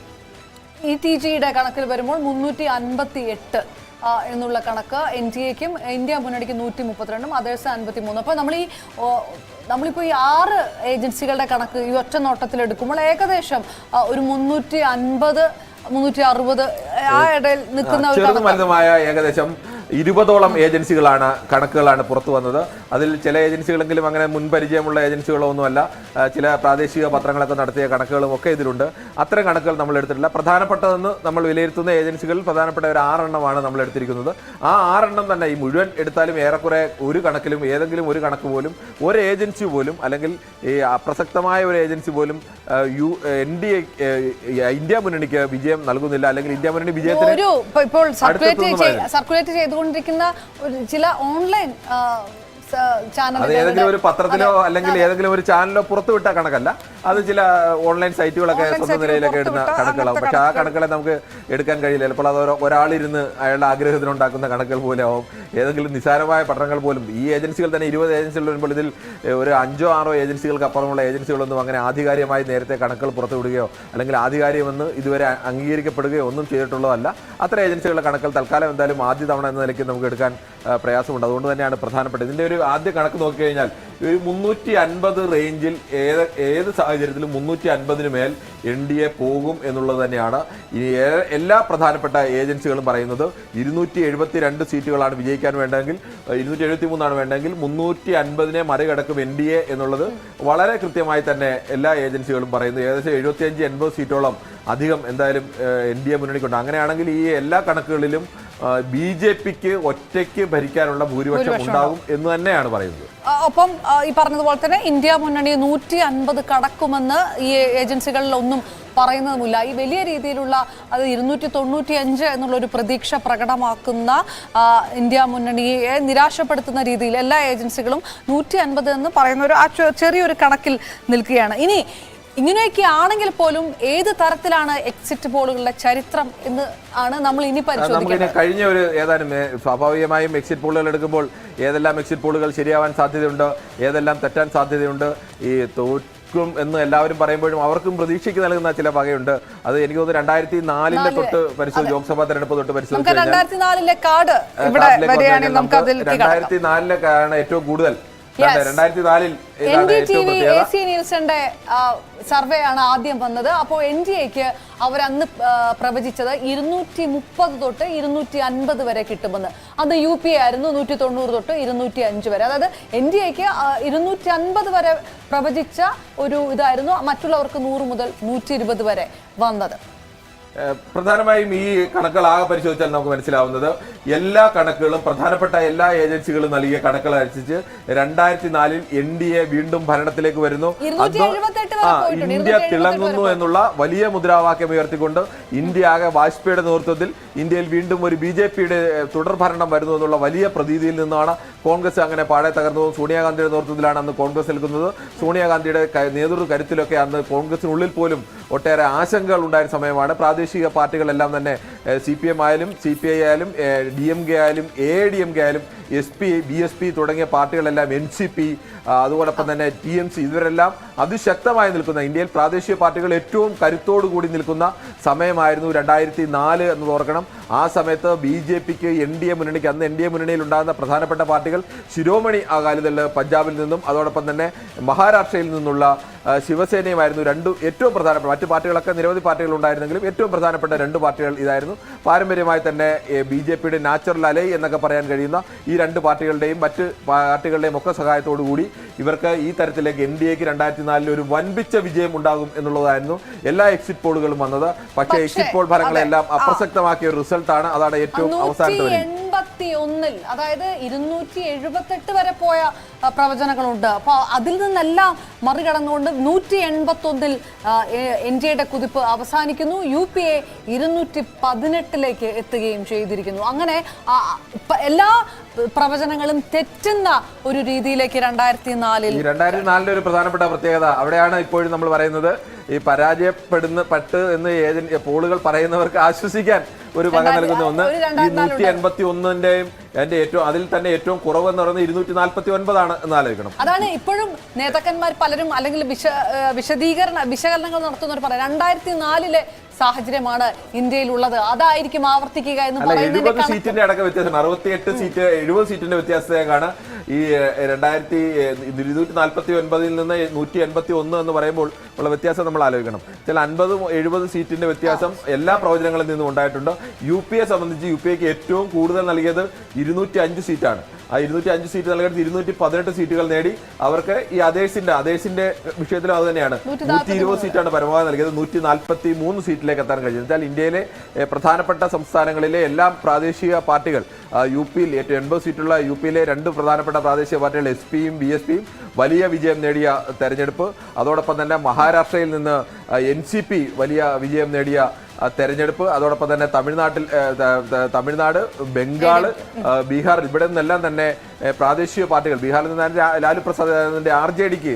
ETGയുടെ കണക്കിൽ വരുമ്പോൾ 358 എന്നുള്ള കണക്ക് NDAക്കും ഇന്ത്യ മുന്നണിക്ക് 132 അതേഴ്സ് 53. അപ്പോൾ നമ്മളിപ്പോൾ ഈ 6 ഏജൻസികളുടെ കണക്ക് ഈ ഒറ്റ നോട്ടത്തിൽ എടുക്കുമ്പോൾ ഏകദേശം ഒരു 350 360 ആ ഇടയിൽ നിൽക്കുന്ന ഒരു ഏകദേശം 20ഓളം കണക്കുകളാണ് പുറത്തു വന്നത്. അതിൽ ചില ഏജൻസികളെങ്കിലും അങ്ങനെ മുൻപരിചയമുള്ള ഏജൻസികളോ ഒന്നുമല്ല. ചില പ്രാദേശിക പത്രങ്ങളൊക്കെ നടത്തിയ കണക്കുകളും ഒക്കെ ഇതിലുണ്ട്. അത്തരം കണക്കുകൾ നമ്മൾ എടുത്തിട്ടില്ല. പ്രധാനപ്പെട്ടതെന്ന് നമ്മൾ വിലയിരുത്തുന്ന ഏജൻസികളിൽ പ്രധാനപ്പെട്ട ഒരു 6 എണ്ണമാണ് നമ്മൾ എടുത്തിരിക്കുന്നത്. ആ 6 എണ്ണം തന്നെ ഈ മുഴുവൻ എടുത്താലും ഏറെക്കുറെ ഒരു കണക്കിലും ഏതെങ്കിലും ഒരു കണക്ക് പോലും ഒരു ഏജൻസി പോലും അല്ലെങ്കിൽ ഈ അപ്രസക്തമായ ഒരു ഏജൻസി പോലും ഇന്ത്യ മുന്നണിക്ക് വിജയം നൽകുന്നില്ല. അല്ലെങ്കിൽ ഇന്ത്യ മുന്നണി വിജയത്തിന് സർക്കുലേറ്റ് ചെയ്തുകൊണ്ടിരിക്കുന്ന ചില ഓൺലൈൻ അത് ഏതെങ്കിലും ഒരു പത്രത്തിലോ അല്ലെങ്കിൽ ഏതെങ്കിലും ഒരു ചാനലിലോ പുറത്തുവിട്ട കണക്കല്ല. അത് ചില ഓൺലൈൻ സൈറ്റുകളൊക്കെ സ്വന്തം നിലയിലൊക്കെ ഇടുന്ന കണക്കുകളാവും. പക്ഷെ ആ കണക്കുകളെ നമുക്ക് എടുക്കാൻ കഴിയില്ല. ചിലപ്പോൾ അത് ഒരാളിരുന്ന് അയാളുടെ ആഗ്രഹത്തിനുണ്ടാക്കുന്ന കണക്കുകൾ പോലെ ആവും. ഏതെങ്കിലും നിസ്സാരമായ പഠനങ്ങൾ പോലും ഈ ഏജൻസികൾ തന്നെ 20 ഏജൻസികൾ വരുമ്പോൾ ഇതിൽ ഒരു 5-6 ഏജൻസികൾക്ക് അപ്പുറമുള്ള ഏജൻസികളൊന്നും അങ്ങനെ ആധികാരികമായി നേരത്തെ കണക്കുകൾ പുറത്തുവിടുകയോ അല്ലെങ്കിൽ ആധികാരികമെന്ന് ഇതുവരെ അംഗീകരിക്കപ്പെടുകയോ ഒന്നും ചെയ്തിട്ടുള്ളതല്ല. അത്തരം ഏജൻസികളുടെ കണക്കുകൾ തൽക്കാലം എന്തായാലും ആദ്യ തവണ എന്ന നിലയ്ക്ക് നമുക്ക് എടുക്കാൻ പ്രയാസമുണ്ട്. അതുകൊണ്ട് തന്നെയാണ് പ്രധാനപ്പെട്ടത്. ഇതിൻ്റെ ഒരു ആദ്യ കണക്ക് നോക്കിക്കഴിഞ്ഞാൽ ഒരു 350 റേഞ്ചിൽ ഏത് സാഹചര്യത്തിലും 350 മേൽ NDA പോകും എന്നുള്ളത് തന്നെയാണ് ഈ എല്ലാ പ്രധാനപ്പെട്ട ഏജൻസികളും പറയുന്നത്. 272 സീറ്റുകളാണ് വിജയിക്കാൻ വേണ്ടെങ്കിൽ, 273 വേണ്ടെങ്കിൽ 350 മറികടക്കും NDA എന്നുള്ളത് വളരെ കൃത്യമായി തന്നെ എല്ലാ ഏജൻസികളും പറയുന്നു. ഏകദേശം 75-80 സീറ്റോളം അധികം എന്തായാലും NDA മുന്നണിക്കുണ്ട്. അങ്ങനെയാണെങ്കിൽ ഈ എല്ലാ കണക്കുകളിലും BJPക്ക് ഒറ്റയ്ക്ക് ഭരിക്കാനുള്ള ഭൂരിപക്ഷം ഉണ്ടാകും എന്ന് തന്നെയാണ് പറയുന്നത്. ഒപ്പം ഈ പറഞ്ഞതുപോലെ തന്നെ ഇന്ത്യ മുന്നണി 150 കടക്കുമെന്ന് ഈ ഏജൻസികളിലൊന്നും പറയുന്നതുമില്ല. ഈ വലിയ രീതിയിലുള്ള അത് 295 എന്നുള്ളൊരു പ്രതീക്ഷ പ്രകടമാക്കുന്ന ഇന്ത്യ മുന്നണിയെ നിരാശപ്പെടുത്തുന്ന രീതിയിൽ എല്ലാ ഏജൻസികളും 150 എന്ന് പറയുന്ന ഒരു ചെറിയൊരു കണക്കിൽ നിൽക്കുകയാണ്. ഇനി ഇങ്ങനെയൊക്കെ ആണെങ്കിൽ പോലും ഏത് തരത്തിലാണ് എക്സിറ്റ് പോളുകളുടെ ചരിത്രം എന്ന് ആണ് നമ്മൾ ഇനി പരിശോധിക്കുന്നത്. കഴിഞ്ഞ ഒരു ഏതാനും സ്വാഭാവികമായും എക്സിറ്റ് പോളുകൾ എടുക്കുമ്പോൾ ഏതെല്ലാം എക്സിറ്റ് പോളുകൾ ശരിയാവാൻ സാധ്യതയുണ്ട്, ഏതെല്ലാം തെറ്റാൻ സാധ്യതയുണ്ട്, ഈ തോൽക്കും എന്ന് എല്ലാവരും പറയുമ്പോഴും അവർക്കും പ്രതീക്ഷയ്ക്ക് നൽകുന്ന ചില വകയുണ്ട്. അത് എനിക്ക് തോന്നുന്നു 2004 തൊട്ട് പരിശോധിച്ച് ലോക്സഭാ തെരഞ്ഞെടുപ്പ് തൊട്ട് പരിശോധിച്ച് 2004 കാർഡ് ഇവിടെ വരികയാണെങ്കിൽ നമുക്ക് 2004 ആണ് ഏറ്റവും കൂടുതൽ. 2004 NDTV AC നിൽസന്റെ സർവേ ആണ് ആദ്യം വന്നത്. അപ്പോൾ NDAക്ക് അവരന്ന് പ്രവചിച്ചത് 230 തൊട്ട് 250 വരെ കിട്ടുമെന്ന്. അന്ന് UPA ആയിരുന്നു 190 തൊട്ട് 205 വരെ. അതായത് NDAക്ക് 250 വരെ പ്രവചിച്ച ഒരു ഇതായിരുന്നു. മറ്റുള്ളവർക്ക് 100 മുതൽ 120 വരെ വന്നത്. പ്രധാനമായും ഈ കണക്കുകൾ ആകെ പരിശോധിച്ചാൽ നമുക്ക് മനസ്സിലാവുന്നത് എല്ലാ കണക്കുകളും പ്രധാനപ്പെട്ട എല്ലാ ഏജൻസികളും നൽകിയ കണക്കുകൾ അനുസരിച്ച് 2004 NDA വീണ്ടും ഭരണത്തിലേക്ക് വരുന്നു. ഇന്ത്യ തിളങ്ങുന്നു എന്നുള്ള വലിയ മുദ്രാവാക്യം ഉയർത്തിക്കൊണ്ട് ഇന്ത്യ ആകെ വാജ്പേയിയുടെ നേതൃത്വത്തിൽ ഇന്ത്യയിൽ വീണ്ടും ഒരു BJPയുടെ തുടർഭരണം വരുന്നു എന്നുള്ള വലിയ പ്രതീതിയിൽ നിന്നാണ് കോൺഗ്രസ് അങ്ങനെ പാടെ തകർന്നതും. സോണിയാഗാന്ധിയുടെ നേതൃത്വത്തിലാണ് അന്ന് കോൺഗ്രസ് നിൽക്കുന്നത്. സോണിയാഗാന്ധിയുടെ നേതൃത്വ കരുത്തിലൊക്കെ അന്ന് കോൺഗ്രസിനുള്ളിൽ പോലും ഒട്ടേറെ ആശങ്കകൾ ഉണ്ടായിരുന്ന സമയമാണ്. പ്രാദേശിക പാർട്ടികളെല്ലാം തന്നെ CPM ആയാലും CPI ആയാലും DMK ആയാലും AIDMK ആയാലും SP BSP തുടങ്ങിയ പാർട്ടികളെല്ലാം NCP അതോടൊപ്പം തന്നെ TMC ഇവരെല്ലാം അതിശക്തമായി നിൽക്കുന്ന ഇന്ത്യയിൽ പ്രാദേശിക പാർട്ടികൾ ഏറ്റവും കരുത്തോടു കൂടി നിൽക്കുന്ന സമയമായിരുന്നു 2004 എന്ന് ഓർക്കണം. ആ സമയത്ത് BJPക്ക് NDA മുന്നണിക്ക് അന്ന് NDA മുന്നണിയിൽ ഉണ്ടാകുന്ന പ്രധാനപ്പെട്ട പാർട്ടികൾ ശിരോമണി അകാലിദൾ പഞ്ചാബിൽ നിന്നും അതോടൊപ്പം തന്നെ മഹാരാഷ്ട്രയിൽ നിന്നുള്ള ശിവസേനയുമായിരുന്നു രണ്ട് ഏറ്റവും പ്രധാനപ്പെട്ട. മറ്റു പാർട്ടികളൊക്കെ നിരവധി പാർട്ടികൾ ഉണ്ടായിരുന്നെങ്കിലും ഏറ്റവും പ്രധാനപ്പെട്ട 2 പാർട്ടികൾ ഇതായിരുന്നു. പാരമ്പര്യമായി തന്നെ BJPയുടെ നാച്ചുറൽ അലൈ എന്നൊക്കെ പറയാൻ കഴിയുന്ന ഈ 2 പാർട്ടികളുടെയും മറ്റ് പാർട്ടികളുടെയും ഒക്കെ സഹായത്തോടു കൂടി ഇവർക്ക് ഈ തരത്തിലേക്ക് NDAക്ക് 2004 ഒരു വൻപിച്ച വിജയം ഉണ്ടാകും എന്നുള്ളതായിരുന്നു എല്ലാ എക്സിറ്റ് പോളുകളും വന്നത്. പക്ഷേ എക്സിറ്റ് പോൾ ഫലങ്ങളെല്ലാം അപ്രസക്തമാക്കിയ ഒരു റിസൾട്ടാണ്. അതാണ് ഏറ്റവും അവസാനത്തെ 181 അതായത് 278 വരെ പോയ പ്രവചനങ്ങളുണ്ട്. അപ്പോൾ അതിൽ നിന്നെല്ലാം മറികടന്നുകൊണ്ട് 181 NDAയുടെ കുതിപ്പ് അവസാനിക്കുന്നു. UPA 218 എത്തുകയും ചെയ്തിരിക്കുന്നു. അങ്ങനെ എല്ലാ പ്രവചനങ്ങളും തെറ്റുന്ന ഒരു രീതിയിലേക്ക് 2004 ഒരു പ്രധാനപ്പെട്ട പ്രത്യേകത അവിടെയാണ് ഇപ്പോഴും നമ്മൾ പറയുന്നത്. ഈ പരാജയപ്പെട്ട് എന്ന് പോളുകൾ പറയുന്നവർക്ക് ആശ്വസിക്കാൻ ഒരു വക നൽകുന്ന ഒന്ന് ഈ 181ന്റെയും അതിൽ തന്നെ ഏറ്റവും കുറവെന്ന് പറയുന്നത് 249 എന്ന് ആലോചിക്കണം. അതാണ് ഇപ്പോഴും നേതാക്കന്മാർ പലരും അല്ലെങ്കിൽ വിശകലനങ്ങൾ നടത്തുന്നവർ പറയാം 2004 സാഹചര്യമാണ് ഇന്ത്യയിലുള്ളത്, അതായിരിക്കും ആവർത്തിക്കുക എന്ന് പറയുന്നത്. 70 സീറ്റിന്റെ അടക്കം വ്യത്യാസം 68 സീറ്റ് 70 സീറ്റിന്റെ വ്യത്യാസത്തേക്കാണ് ഈ 249 നിന്ന് 181 എന്ന് പറയുമ്പോൾ ഉള്ള വ്യത്യാസം നമ്മൾ ആലോചിക്കണം. ചില 50-70 സീറ്റിന്റെ വ്യത്യാസം എല്ലാ പ്രവചനങ്ങളിൽ നിന്നും ഉണ്ടായിട്ടുണ്ട്. UPയെ സംബന്ധിച്ച് UPക്ക് ഏറ്റവും കൂടുതൽ നൽകിയത് 205 സീറ്റാണ്. ആ 205 സീറ്റ് നൽകിയിട്ട് 218 സീറ്റുകൾ നേടി. അവർക്ക് ഈ അതേഴ്സിന്റെ വിഷയത്തിലും അത് തന്നെയാണ്. 120 സീറ്റാണ് പരമാവധി നൽകിയത്. 143 സീറ്റിലേക്ക് എത്താൻ കഴിഞ്ഞത്. എന്നാൽ ഇന്ത്യയിലെ പ്രധാനപ്പെട്ട സംസ്ഥാനങ്ങളിലെ എല്ലാ പ്രാദേശിക പാർട്ടികൾ UPയിൽ ഏറ്റവും 80 സീറ്റുള്ള UPയിലെ 2 പ്രധാനപ്പെട്ട പ്രാദേശിക പാർട്ടികൾ SPയും BSPയും വലിയ വിജയം നേടിയ തെരഞ്ഞെടുപ്പ്. അതോടൊപ്പം തന്നെ മഹാരാഷ്ട്രയിൽ നിന്ന് NCP വലിയ വിജയം നേടിയ തെരഞ്ഞെടുപ്പ്, അതോടൊപ്പം തന്നെ തമിഴ്നാട്, ബംഗാൾ, ബീഹാർ, ഇവിടെ നിന്നെല്ലാം തന്നെ പ്രാദേശിക പാർട്ടികൾ, ബീഹാറിൽ നിന്ന് ലാലു പ്രസാദിന്റെ RJDക്ക്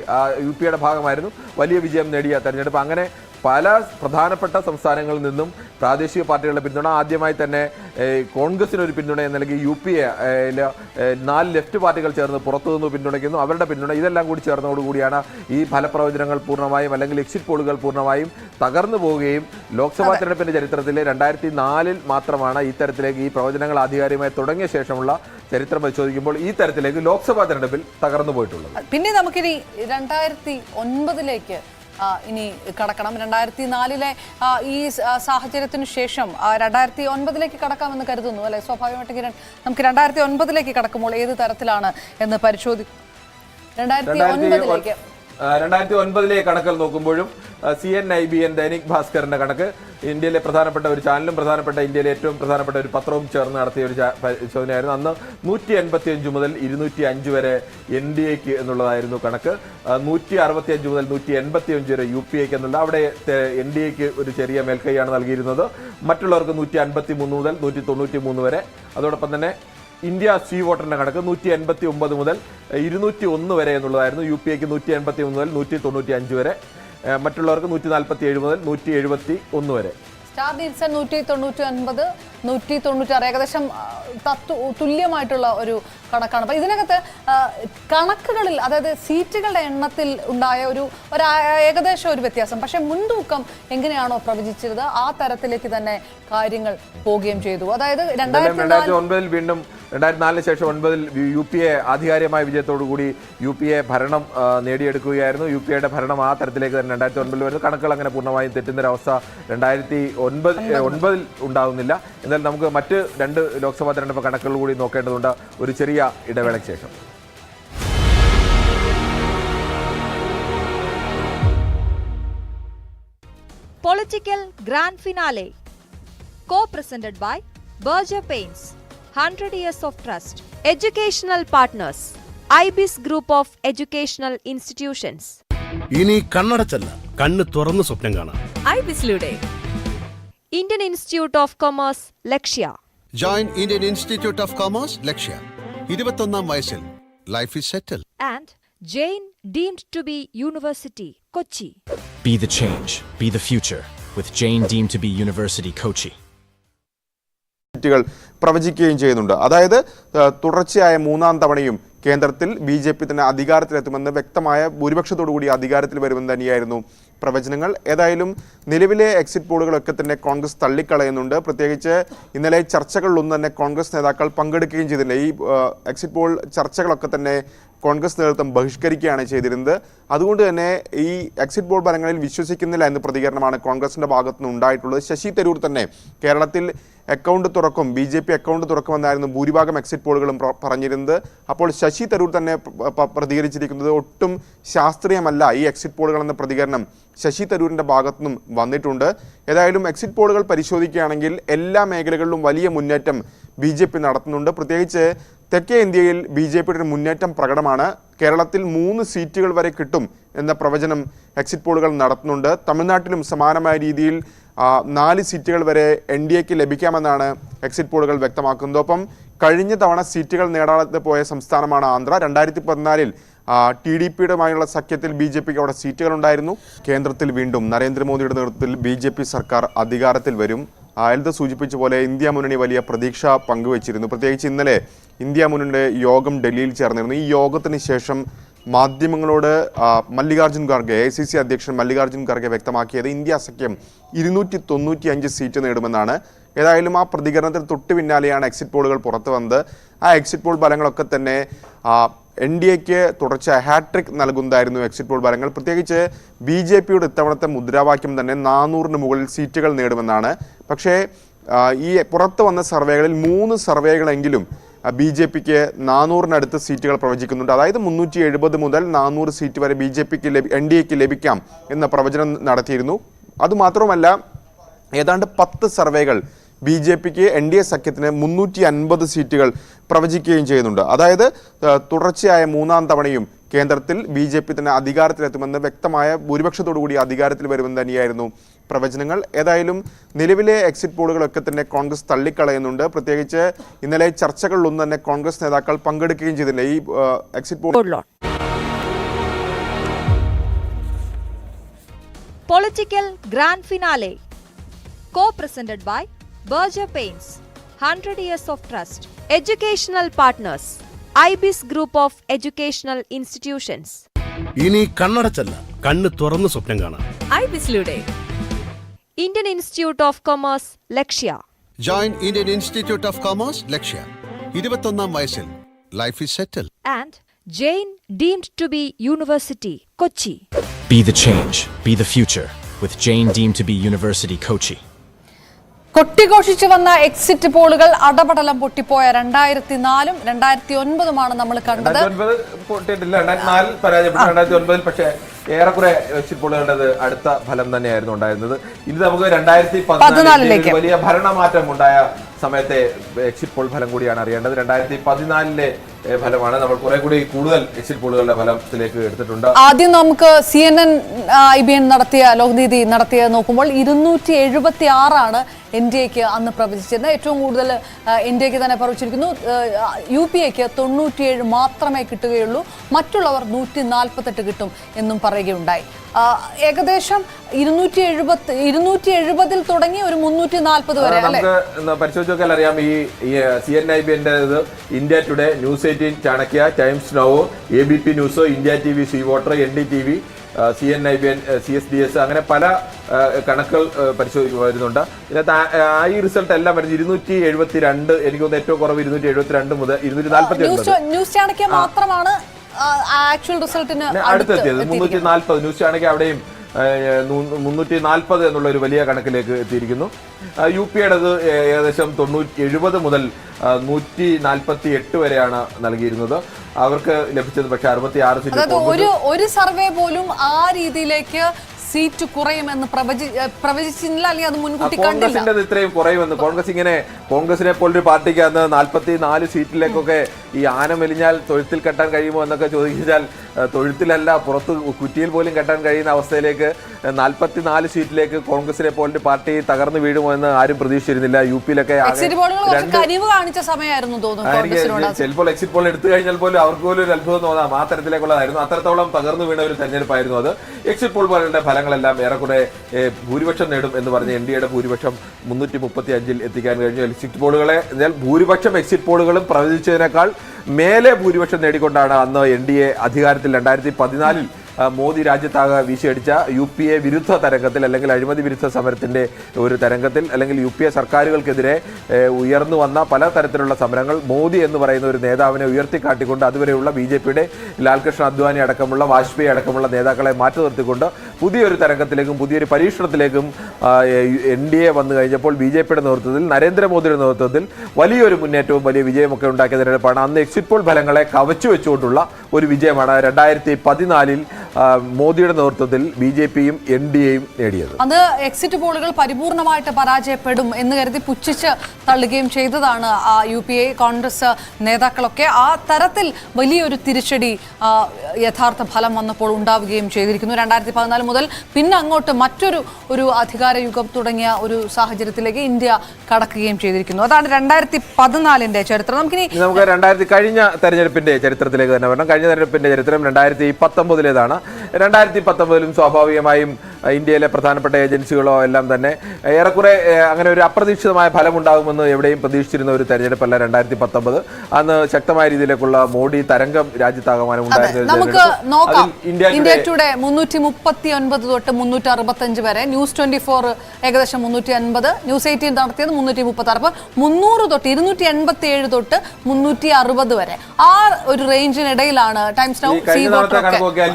UP-യുടെ ഭാഗമായിരുന്നു വലിയ വിജയം നേടിയ തെരഞ്ഞെടുപ്പ്. അങ്ങനെ പല പ്രധാനപ്പെട്ട സംസ്ഥാനങ്ങളിൽ നിന്നും പ്രാദേശിക പാർട്ടികളുടെ പിന്തുണ, ആദ്യമായി തന്നെ കോൺഗ്രസിനൊരു പിന്തുണ എന്ന നിലയ്ക്ക് UP-യെ 4 ലെഫ്റ്റ് പാർട്ടികൾ ചേർന്ന് പുറത്തുനിന്ന് പിന്തുണയ്ക്കുന്നു. അവരുടെ പിന്തുണ ഇതെല്ലാം കൂടി ചേർന്നതോടുകൂടിയാണ് ഈ ഫലപ്രവചനങ്ങൾ പൂർണ്ണമായും അല്ലെങ്കിൽ എക്സിറ്റ് പോളുകൾ പൂർണ്ണമായും തകർന്നു പോവുകയും ലോക്സഭാ തെരഞ്ഞെടുപ്പിന്റെ ചരിത്രത്തിലെ 2004 മാത്രമാണ് ഇത്തരത്തിലേക്ക് ഈ പ്രവചനങ്ങൾ ആധികാരികമായി തുടങ്ങിയ ശേഷമുള്ള ചരിത്രം പരിശോധിക്കുമ്പോൾ ഈ തരത്തിലേക്ക് ലോക്സഭാ തെരഞ്ഞെടുപ്പിൽ തകർന്നു പോയിട്ടുള്ളത്. പിന്നെ നമുക്കിനി 2009 ഇനി കടക്കണം. 2004 ഈ സാഹചര്യത്തിന് ശേഷം 2009 കടക്കാമെന്ന് കരുതുന്നു അല്ലെ? സ്വാഭാവികമായിട്ട് നമുക്ക് 2009 കടക്കുമ്പോൾ ഏത് തരത്തിലാണ് എന്ന് പരിശോധിക്കും. 2009 കണക്കുകൾ നോക്കുമ്പോഴും CNIBN ദൈനിക് ഭാസ്കറിന്റെ കണക്ക്, ഇന്ത്യയിലെ പ്രധാനപ്പെട്ട ഒരു ചാനലും ഇന്ത്യയിലെ ഏറ്റവും പ്രധാനപ്പെട്ട ഒരു പത്രവും ചേർന്ന് നടത്തിയ ഒരു പരിശോധനയായിരുന്നു. അന്ന് 185 മുതൽ 205 വരെ NDAക്ക് എന്നുള്ളതായിരുന്നു കണക്ക്. 165 മുതൽ 185 വരെ UP-ക്ക് എന്നുള്ള, അവിടെ NDAക്ക് ഒരു ചെറിയ മേൽക്കൈയാണ് നൽകിയിരുന്നത്. മറ്റുള്ളവർക്ക് 153 മുതൽ 193 വരെ. അതോടൊപ്പം തന്നെ ഇന്ത്യ സ്വീ വോട്ടറിന്റെ കണക്ക് 189 മുതൽ 201 വരെ എന്നുള്ളതായിരുന്നു. UP-ക്ക് 183 മുതൽ 195 വരെ, മറ്റുള്ളവർക്ക് 147 മുതൽ 171 വരെ. സ്റ്റാർ നിൽസൺ 199, 196 ഏകദേശം തുല്യമായിട്ടുള്ള ഒരു കണക്കാണ്. അപ്പൊ ഇതിനകത്ത് കണക്കുകളിൽ, അതായത് സീറ്റുകളുടെ എണ്ണത്തിൽ ഉണ്ടായ ഒരു ഏകദേശം ഒരു വ്യത്യാസം, പക്ഷെ മുൻതൂക്കം എങ്ങനെയാണോ പ്രവചിച്ചത് ആ തരത്തിലേക്ക് തന്നെ കാര്യങ്ങൾ പോവുകയും ചെയ്തു. അതായത് 2009 വീണ്ടും 2004 ശേഷം 2009 UP-യെ ആധികാരികമായ വിജയത്തോടു കൂടി UP-യെ ഭരണം നേടിയെടുക്കുകയായിരുന്നു. UP-യുടെ ഭരണം ആ തരത്തിലേക്ക് തന്നെ 2009 വരുന്നു. കണക്കുകൾ അങ്ങനെ പൂർണ്ണമായും തെറ്റുന്നൊരവസ്ഥ 2009 ഉണ്ടാകുന്നില്ല. എന്നാൽ നമുക്ക് മറ്റ് 2 ലോക്സഭാ തെരഞ്ഞെടുപ്പ് കണക്കുകൾ കൂടി നോക്കേണ്ടതുണ്ട് ഒരു ചെറിയ ഇടവേളയ്ക്ക് ശേഷം. Political Grand Finale, co-presented by Berger Paints, 100 years of trust. Educational partners, IBIS Group of Educational Institutions. ഇനി കണ്ണടച്ചല്ല, കണ്ണ് തുറന്ന് സ്വപ്നം കാണാം. IBIS-ലൂടെ Indian Institute of Commerce, Lakshya. Join Indian Institute of Commerce, ലക്ഷ്യ. 21ാം വയസ്സിൽ life is settle. And Jain deemed to be University, Kochi. Be the change, be the future with Jain deemed to be University, Kochi. പ്രവചിക്കുകയും ചെയ്യുന്നുണ്ട്. അതായത് തുടർച്ചയായ 3ാം തവണയും കേന്ദ്രത്തിൽ BJP തന്നെ അധികാരത്തിലെത്തുമെന്ന്, വ്യക്തമായ ഭൂരിപക്ഷത്തോടുകൂടി അധികാരത്തിൽ വരുമെന്ന് തന്നെയായിരുന്നു പ്രവചനങ്ങൾ. ഏതായാലും നിലവിലെ എക്സിറ്റ് പോളുകളൊക്കെ തന്നെ കോൺഗ്രസ് തള്ളിക്കളയുന്നുണ്ട്. പ്രത്യേകിച്ച് ഇന്നലെ ചർച്ചകളിലൊന്നും തന്നെ കോൺഗ്രസ് നേതാക്കൾ പങ്കെടുക്കുകയും ചെയ്തില്ല. ഈ എക്സിറ്റ് പോൾ ചർച്ചകളൊക്കെ തന്നെ കോൺഗ്രസ് നേതൃത്വം ബഹിഷ്കരിക്കുകയാണ് ചെയ്തിരുന്നത്. അതുകൊണ്ട് തന്നെ ഈ എക്സിറ്റ് പോൾ ഫലങ്ങളിൽ വിശ്വസിക്കുന്നില്ല എന്ന പ്രതികരണമാണ് കോൺഗ്രസിൻ്റെ ഭാഗത്തുനിന്ന് ഉണ്ടായിട്ടുള്ളത്. ശശി തരൂർ തന്നെ കേരളത്തിൽ അക്കൗണ്ട് തുറക്കും, BJP അക്കൗണ്ട് തുറക്കുമെന്നായിരുന്നു ഭൂരിഭാഗം എക്സിറ്റ് പോളുകളും പറഞ്ഞിരുന്നത്. അപ്പോൾ ശശി തരൂർ തന്നെ പ്രതികരിച്ചിരിക്കുന്നത് ഒട്ടും ശാസ്ത്രീയമല്ല ഈ എക്സിറ്റ് പോളുകൾ എന്ന പ്രതികരണം ശശി തരൂരിൻ്റെ ഭാഗത്തുനിന്നും വന്നിട്ടുണ്ട്. ഏതായാലും എക്സിറ്റ് പോളുകൾ പരിശോധിക്കുകയാണെങ്കിൽ എല്ലാ മേഖലകളിലും വലിയ മുന്നേറ്റം BJP നടത്തുന്നുണ്ട്. പ്രത്യേകിച്ച് തെക്കേ ഇന്ത്യയിൽ BJPയുടെ മുന്നേറ്റം പ്രകടമാണ്. കേരളത്തിൽ 3 സീറ്റുകൾ വരെ കിട്ടും എന്ന പ്രവചനം എക്സിറ്റ് പോളുകൾ നടത്തുന്നുണ്ട്. തമിഴ്നാട്ടിലും സമാനമായ രീതിയിൽ 4 സീറ്റുകൾ വരെ NDAക്ക് ലഭിക്കാമെന്നാണ് എക്സിറ്റ് പോളുകൾ വ്യക്തമാക്കുന്നത്. ഒപ്പം കഴിഞ്ഞ തവണ സീറ്റുകൾ നേടാതെ പോയ സംസ്ഥാനമാണ് ആന്ധ്ര. 2014 TDPയുമായുള്ള സഖ്യത്തിൽ BJPക്ക് അവിടെ സീറ്റുകൾ ഉണ്ടായിരുന്നു. കേന്ദ്രത്തിൽ വീണ്ടും നരേന്ദ്രമോദിയുടെ നേതൃത്വത്തിൽ BJP സർക്കാർ അധികാരത്തിൽ വരും. അയൽത സൂചിപ്പിച്ച പോലെ ഇന്ത്യ മുന്നണി വലിയ പ്രതീക്ഷ പങ്കുവച്ചിരുന്നു. പ്രത്യേകിച്ച് ഇന്നലെ ഇന്ത്യ മുന്നണിയുടെ യോഗം ഡൽഹിയിൽ ചേർന്നിരുന്നു. ഈ യോഗത്തിന് ശേഷം മാധ്യമങ്ങളോട് മല്ലികാർജ്ജുൻ ഖാർഗെ, AICC അധ്യക്ഷൻ മല്ലികാർജ്ജുൻ ഖാർഗെ വ്യക്തമാക്കിയത് ഇന്ത്യ സഖ്യം 295 സീറ്റ് നേടുമെന്നാണ്. ഏതായാലും ആ പ്രതികരണത്തിൽ തൊട്ടു പിന്നാലെയാണ് എക്സിറ്റ് പോളുകൾ പുറത്തു വന്നത്. ആ എക്സിറ്റ് പോൾ ഫലങ്ങളൊക്കെ തന്നെ NDAക്ക് തുടർച്ചയായ ഹാട്രിക് നൽകുന്നതായിരുന്നു എക്സിറ്റ് പോൾ ഫലങ്ങൾ. പ്രത്യേകിച്ച് BJPയുടെ ഇത്തവണത്തെ മുദ്രാവാക്യം തന്നെ 400-ന് മുകളിൽ സീറ്റുകൾ നേടുമെന്നാണ്. പക്ഷേ ഈ പുറത്തു വന്ന സർവേകളിൽ 3 സർവേകളെങ്കിലും BJPക്ക് 400-നടുത്ത് സീറ്റുകൾ പ്രവചിക്കുന്നുണ്ട്. അതായത് 370 മുതൽ 400 സീറ്റ് വരെ BJPക്ക് NDAക്ക് ലഭിക്കാം എന്ന പ്രവചനം നടത്തിയിരുന്നു. അതുമാത്രമല്ല ഏതാണ്ട് 10 സർവേകൾ BJPക്ക് NDA സഖ്യത്തിന് 350 സീറ്റുകൾ പ്രവചിക്കുകയും ചെയ്യുന്നുണ്ട്. അതായത് തുടർച്ചയായ 3ാം തവണയും കേന്ദ്രത്തിൽ BJP തന്നെ അധികാരത്തിലെത്തുമെന്ന്, വ്യക്തമായ ഭൂരിപക്ഷത്തോടു കൂടി അധികാരത്തിൽ വരുമെന്ന് തന്നെയായിരുന്നു പ്രവചനങ്ങൾ. ഏതായാലും നിലവിലെ എക്സിറ്റ് പോളുകളൊക്കെ തന്നെ കോൺഗ്രസ് തള്ളിക്കളയുന്നുണ്ട്. പ്രത്യേകിച്ച് ഇന്നലെ ചർച്ചകളിലൊന്നും തന്നെ കോൺഗ്രസ് നേതാക്കൾ പങ്കെടുക്കുകയും ചെയ്തില്ല ഈ exit poll. Political Grand Finale, co-presented by Berger Paints, 100 years of trust. Educational partners, IBIS Group of Educational Institutions. ഇനി കണ്ണടച്ചല്ല, കണ്ണ് തുറന്ന് സ്വപ്നം കാണാം. IBISലൂടെ Indian Institute of Commerce, Lakshya. Join Indian Institute of Commerce Lakshya. 21ാം വയസ്സിൽ life is settle. And Jain deemed to be University, Kochi. Be the change, be the future with Jain deemed to be University, Kochi. കൊട്ടിഘോഷിച്ചു വന്ന exit പോളുകൾ അടപടലം പൊട്ടിപ്പോയ 2004 2009 നമ്മൾ കണ്ടത്. 2009 പൊട്ടിയിട്ടില്ല, 2004 പരാജയപ്പെട്ടു. 2009 പക്ഷേ ഏറെക്കുറെ exit പോളുകളുടെ അടുത്ത ഫലം തന്നെയായിരുന്നു ഉണ്ടായിരുന്നത്. ഇനി നമുക്ക് 2014 വലിയ ഭരണമാറ്റം ഉണ്ടായ സമയത്തെ എക്സിറ്റ് പോൾ ഫലം കൂടിയാണ് അറിയേണ്ടത്. 2014 ഫലമാണ് നമ്മൾ കുറെ കൂടി കൂടുതൽ എക്സിറ്റ് പോളുകളുടെ ഫലത്തിലേക്ക് എടുത്തിട്ടുണ്ട്. ആദ്യം നമുക്ക് CNN IBN നടത്തിയ ലോക്നീതി നടത്തിയ നോക്കുമ്പോൾ 276 NDAക്ക് അന്ന് പ്രവചിച്ചിരുന്നത്. ഏറ്റവും കൂടുതൽ NDAക്ക് തന്നെ പ്രവചിച്ചിരിക്കുന്നു. UPAക്ക് 97 മാത്രമേ കിട്ടുകയുള്ളൂ, മറ്റുള്ളവർ 148 കിട്ടും എന്നും പറയുകയുണ്ടായി. ഏകദേശം 270 തുടങ്ങി ഒരു 340 വരെ. നമുക്ക് പരിശോധിച്ച് നോക്കിയാൽ അറിയാം. ഈ CNIBന്റെ India Today, News 18 Chanakya, Times Now, ABP News, India TV, C Voter, NDTV, CNIBN, CSDS, അങ്ങനെ പല കണക്കുകൾ വരുന്നുണ്ട്. ഇതിനകത്ത് ഈ റിസൾട്ട് എല്ലാം വരുന്നത് 272. എനിക്ക് തോന്നുന്നു ഏറ്റവും കുറവ് 272 മുതൽ 249. ന്യൂസ് ചാണക്യ മാത്രമാണ് ആക്ച്വൽ റിസൾട്ടിന് അടുത്തെത്തിയത്. 340 ന്യൂസ് ചാണക്യ അവിടെയും 340 എന്നുള്ള ഒരു വലിയ കണക്കിലേക്ക് എത്തിയിരിക്കുന്നു. UPയുടേത് ഏകദേശം 70 മുതൽ 148 വരെയാണ് നൽകിയിരുന്നത്. അവർക്ക് ലഭിച്ചത് പക്ഷേ 66 സീറ്റ്. ഒരു സർവേ പോലും ആ രീതിയിലേക്ക് സീറ്റ് കുറയുമെന്ന് പ്രവചിച്ചില്ല, അല്ലെങ്കിൽ അത് മുൻകൂട്ടി കണ്ടില്ല. കോൺഗ്രസിന്റെ ഇത്രയും കുറയുമെന്ന് കോൺഗ്രസിനെ പോലൊരു പാർട്ടിക്ക് അന്ന് 44 സീറ്റിലേക്കൊക്കെ ഈ ആന മെലിഞ്ഞാൽ തൊഴുത്തിൽ കെട്ടാൻ കഴിയുമോ എന്നൊക്കെ ചോദിച്ചാൽ തൊഴുത്തിലല്ല, പുറത്ത് കുറ്റിയിൽ പോലും കെട്ടാൻ കഴിയുന്ന അവസ്ഥയിലേക്ക് 44 സീറ്റിലേക്ക് കോൺഗ്രസിനെ പോലൊരു പാർട്ടി തകർന്നു വീഴുമോ എന്ന് ആരും പ്രതീക്ഷിച്ചിരുന്നില്ല. UPയിലൊക്കെ ചിലപ്പോൾ എക്സിറ്റ് പോൾ എടുത്തു കഴിഞ്ഞാൽ പോലും അവർക്ക് പോലും ഒരു അത്ഭുതം തോന്നാം. ആ തരത്തിലേക്കുള്ളതായിരുന്നു. അത്രത്തോളം തകർന്നു വീണ ഒരു തെരഞ്ഞെടുപ്പായിരുന്നു അത്. എക്സിറ്റ് പോൾ പോലുള്ള ഫലങ്ങളെല്ലാം ഏറെക്കുറെ ഭൂരിപക്ഷം നേടും എന്ന് പറഞ്ഞ് NDAയുടെ ഭൂരിപക്ഷം 335 എത്തിക്കാൻ കഴിഞ്ഞു. എക്സിറ്റ് പോളുകളെ ഭൂരിപക്ഷം എക്സിറ്റ് പോളുകളും പ്രവചിച്ചതിനേക്കാൾ മേലെ ഭൂരിപക്ഷം നേടിക്കൊണ്ടാണ് അന്ന് NDA അധികാരത്തിൽ 2014 മോദി രാജ്യത്താകെ വീശിയടിച്ച UPA വിരുദ്ധ തരംഗത്തിൽ, അല്ലെങ്കിൽ അഴിമതി വിരുദ്ധ സമരത്തിന്റെ ഒരു തരംഗത്തിൽ, അല്ലെങ്കിൽ UPA സർക്കാരുകൾക്കെതിരെ ഉയർന്നു വന്ന പല തരത്തിലുള്ള സമരങ്ങൾ മോദി എന്ന് പറയുന്ന ഒരു നേതാവിനെ ഉയർത്തിക്കാട്ടിക്കൊണ്ട് അതുവരെയുള്ള BJPയുടെ ലാൽകൃഷ്ണ അദ്വാനി അടക്കമുള്ള, വാജ്പേയി അടക്കമുള്ള നേതാക്കളെ മാറ്റി നിർത്തിക്കൊണ്ട് പുതിയൊരു തരംഗത്തിലേക്കും പുതിയൊരു പരീക്ഷണത്തിലേക്കും NDA വന്നു കഴിഞ്ഞപ്പോൾ BJPയുടെ നേതൃത്വത്തിൽ, നരേന്ദ്രമോദിയുടെ നേതൃത്വത്തിൽ വലിയൊരു മുന്നേറ്റവും വലിയ വിജയമൊക്കെ ഉണ്ടാക്കിയ തെരഞ്ഞെടുപ്പാണ്. അന്ന് എക്സിറ്റ് പോൾ ഫലങ്ങളെ കവച്ചു വെച്ചുകൊണ്ടുള്ള ഒരു വിജയമാണ് 2014 മോദിയുടെ നേതൃത്വത്തിൽ BJPയും NDAയും നേടിയത്. അത് എക്സിറ്റ് പോളുകൾ പരിപൂർണമായിട്ട് പരാജയപ്പെടും എന്ന് കരുതി പുച്ഛിച്ച് തള്ളുകയും ചെയ്തതാണ് UPA കോൺഗ്രസ് നേതാക്കളൊക്കെ. ആ തരത്തിൽ വലിയൊരു തിരിച്ചടി യഥാർത്ഥ ഫലം വന്നപ്പോൾ ഉണ്ടാവുകയും ചെയ്തിരിക്കുന്നു. 2014 മുതൽ പിന്നെ അങ്ങോട്ട് മറ്റൊരു അധികാര യുഗം തുടങ്ങിയ ഒരു സാഹചര്യത്തിലേക്ക് ഇന്ത്യ കടക്കുകയും ചെയ്തിരിക്കുന്നു. അതാണ് 2014 ചരിത്രം. നമുക്ക് കഴിഞ്ഞ തെരഞ്ഞെടുപ്പിന്റെ ചരിത്രത്തിലേക്ക് തന്നെ വരണം. കഴിഞ്ഞ തെരഞ്ഞെടുപ്പിന്റെ ചരിത്രം 2019 2019 സ്വാഭാവികമായും ഇന്ത്യയിലെ പ്രധാനപ്പെട്ട ഏജൻസികളോ എല്ലാം തന്നെ ഏറെക്കുറെ അങ്ങനെ ഒരു അപ്രതീക്ഷിതമായ ഫലമുണ്ടാകുമെന്ന് എവിടെയും പ്രതീക്ഷിച്ചിരുന്ന ഒരു തെരഞ്ഞെടുപ്പല്ല 2019. അന്ന് ശക്തമായ രീതിയിലേക്കുള്ള മോഡി തരംഗം രാജ്യത്താകമാനം ഉണ്ടായിരുന്നത്. ഇന്ത്യ ടുഡേ 339 തൊട്ട് 365 വരെ, ന്യൂസ് 24 ഏകദേശം 350, ന്യൂസ് 18 നടത്തിയത് 336. അപ്പോൾ 300 തൊട്ട് 287 തൊട്ട് 360 വരെ ആ ഒരു റേഞ്ചിനിടയിലാണ് Times Now, C Voter.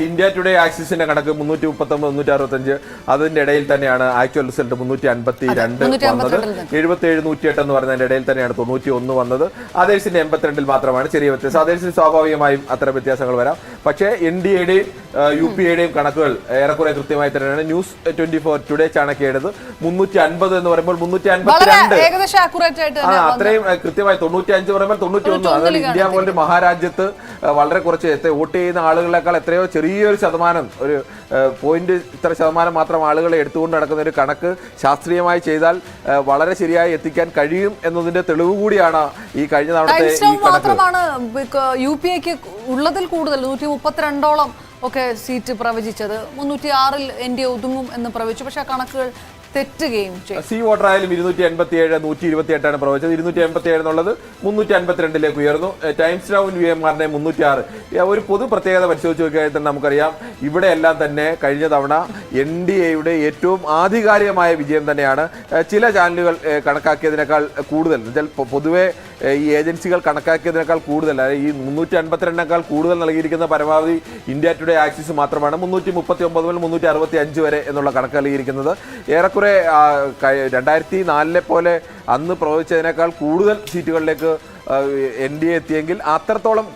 India Today ആക്സിസിന്റെ കണക്ക് 339 365, അതിന്റെ ഇടയിൽ തന്നെയാണ് ആക്ച്വൽ റിസൾട്ട് 352 വന്നത്. 77 108 എന്ന് പറയുന്നതിന്റെ ഇടയിൽ തന്നെയാണ് 91 വന്നത്. അതേഴ്സിന്റെ 82 മാത്രമാണ് ചെറിയ വ്യത്യാസം. അതേഴ്സിന് സ്വാഭാവികമായും അത്തരം വ്യത്യാസങ്ങൾ വരാം. പക്ഷേ NDAയുടെയും UPAയുടെയും കണക്കുകൾ ഏറെക്കുറെ കൃത്യമായി തന്നെയാണ്. ന്യൂസ് 24 ടുഡേ ചാണക്യയുടേത് 350 എന്ന് പറയുമ്പോൾ 352 ഏകദേശം ആക്യുറേറ്റ് ആയിട്ട് അത്രയും കൃത്യമായി 95 പറയുമ്പോൾ 91. അതായത് ഇന്ത്യ പോലൊരു മഹാരാജ്യത്ത് വളരെ കുറച്ച് വോട്ട് ചെയ്യുന്ന ആളുകളെക്കാൾ എത്രയോ ചെറിയൊരു ശതമാനം, ഒരു പോയിന്റ് ഇത്ര ശതമാനം മാത്രം ആളുകളെ എടുത്തുകൊണ്ട് നടക്കുന്ന ഒരു കണക്ക് ശാസ്ത്രീയമായി ചെയ്താൽ വളരെ ശരിയായി എത്തിക്കാൻ കഴിയും എന്നതിന്റെ തെളിവ് കൂടിയാണ് ഈ കഴിഞ്ഞ തവണത്തെ ഈ കണക്ക്. മാത്രമാണ് UPAക്ക് ഉള്ളതിൽ കൂടുതൽ 132ഓളം ഒക്കെ സീറ്റ് പ്രവചിച്ചത്. 306-ൽ NDA ഒതുങ്ങും എന്ന് പ്രവചിച്ചു. പക്ഷെ ആ കണക്കുകൾ തെറ്റുകയും ചെയ്യും. സി വോട്ടർ ആയാലും 287, 128 പ്രവചിച്ചത്. 287 എന്നുള്ളത് 352 ഉയർന്നു. ടൈംസ് നൗ UMRനെ 306. ഒരു പൊതു പ്രത്യേകത പരിശോധിച്ച് നോക്കിയാൽ തന്നെ നമുക്കറിയാം, ഇവിടെയെല്ലാം തന്നെ കഴിഞ്ഞ തവണ NDAയുടെ ഏറ്റവും ആധികാരികമായ വിജയം തന്നെയാണ്. ചില ചാനലുകൾ കണക്കാക്കിയതിനേക്കാൾ കൂടുതൽ, എന്നുവെച്ചാൽ പൊതുവെ ഈ ഏജൻസികൾ കണക്കാക്കിയതിനേക്കാൾ കൂടുതൽ, അതായത് ഈ 352 കൂടുതൽ നൽകിയിരിക്കുന്ന പരമാവധി ഇന്ത്യ ടുഡേ ആക്സിസ് മാത്രമാണ്. 339 മുതൽ 365 വരെ എന്നുള്ള കണക്ക് നൽകിയിരിക്കുന്നത്. ഏറെക്കുറെ 2004 പോലെ അന്ന് പ്രവചിച്ചതിനേക്കാൾ കൂടുതൽ സീറ്റുകളിലേക്ക് NDA എത്തിയെങ്കിൽ അത്രത്തോളം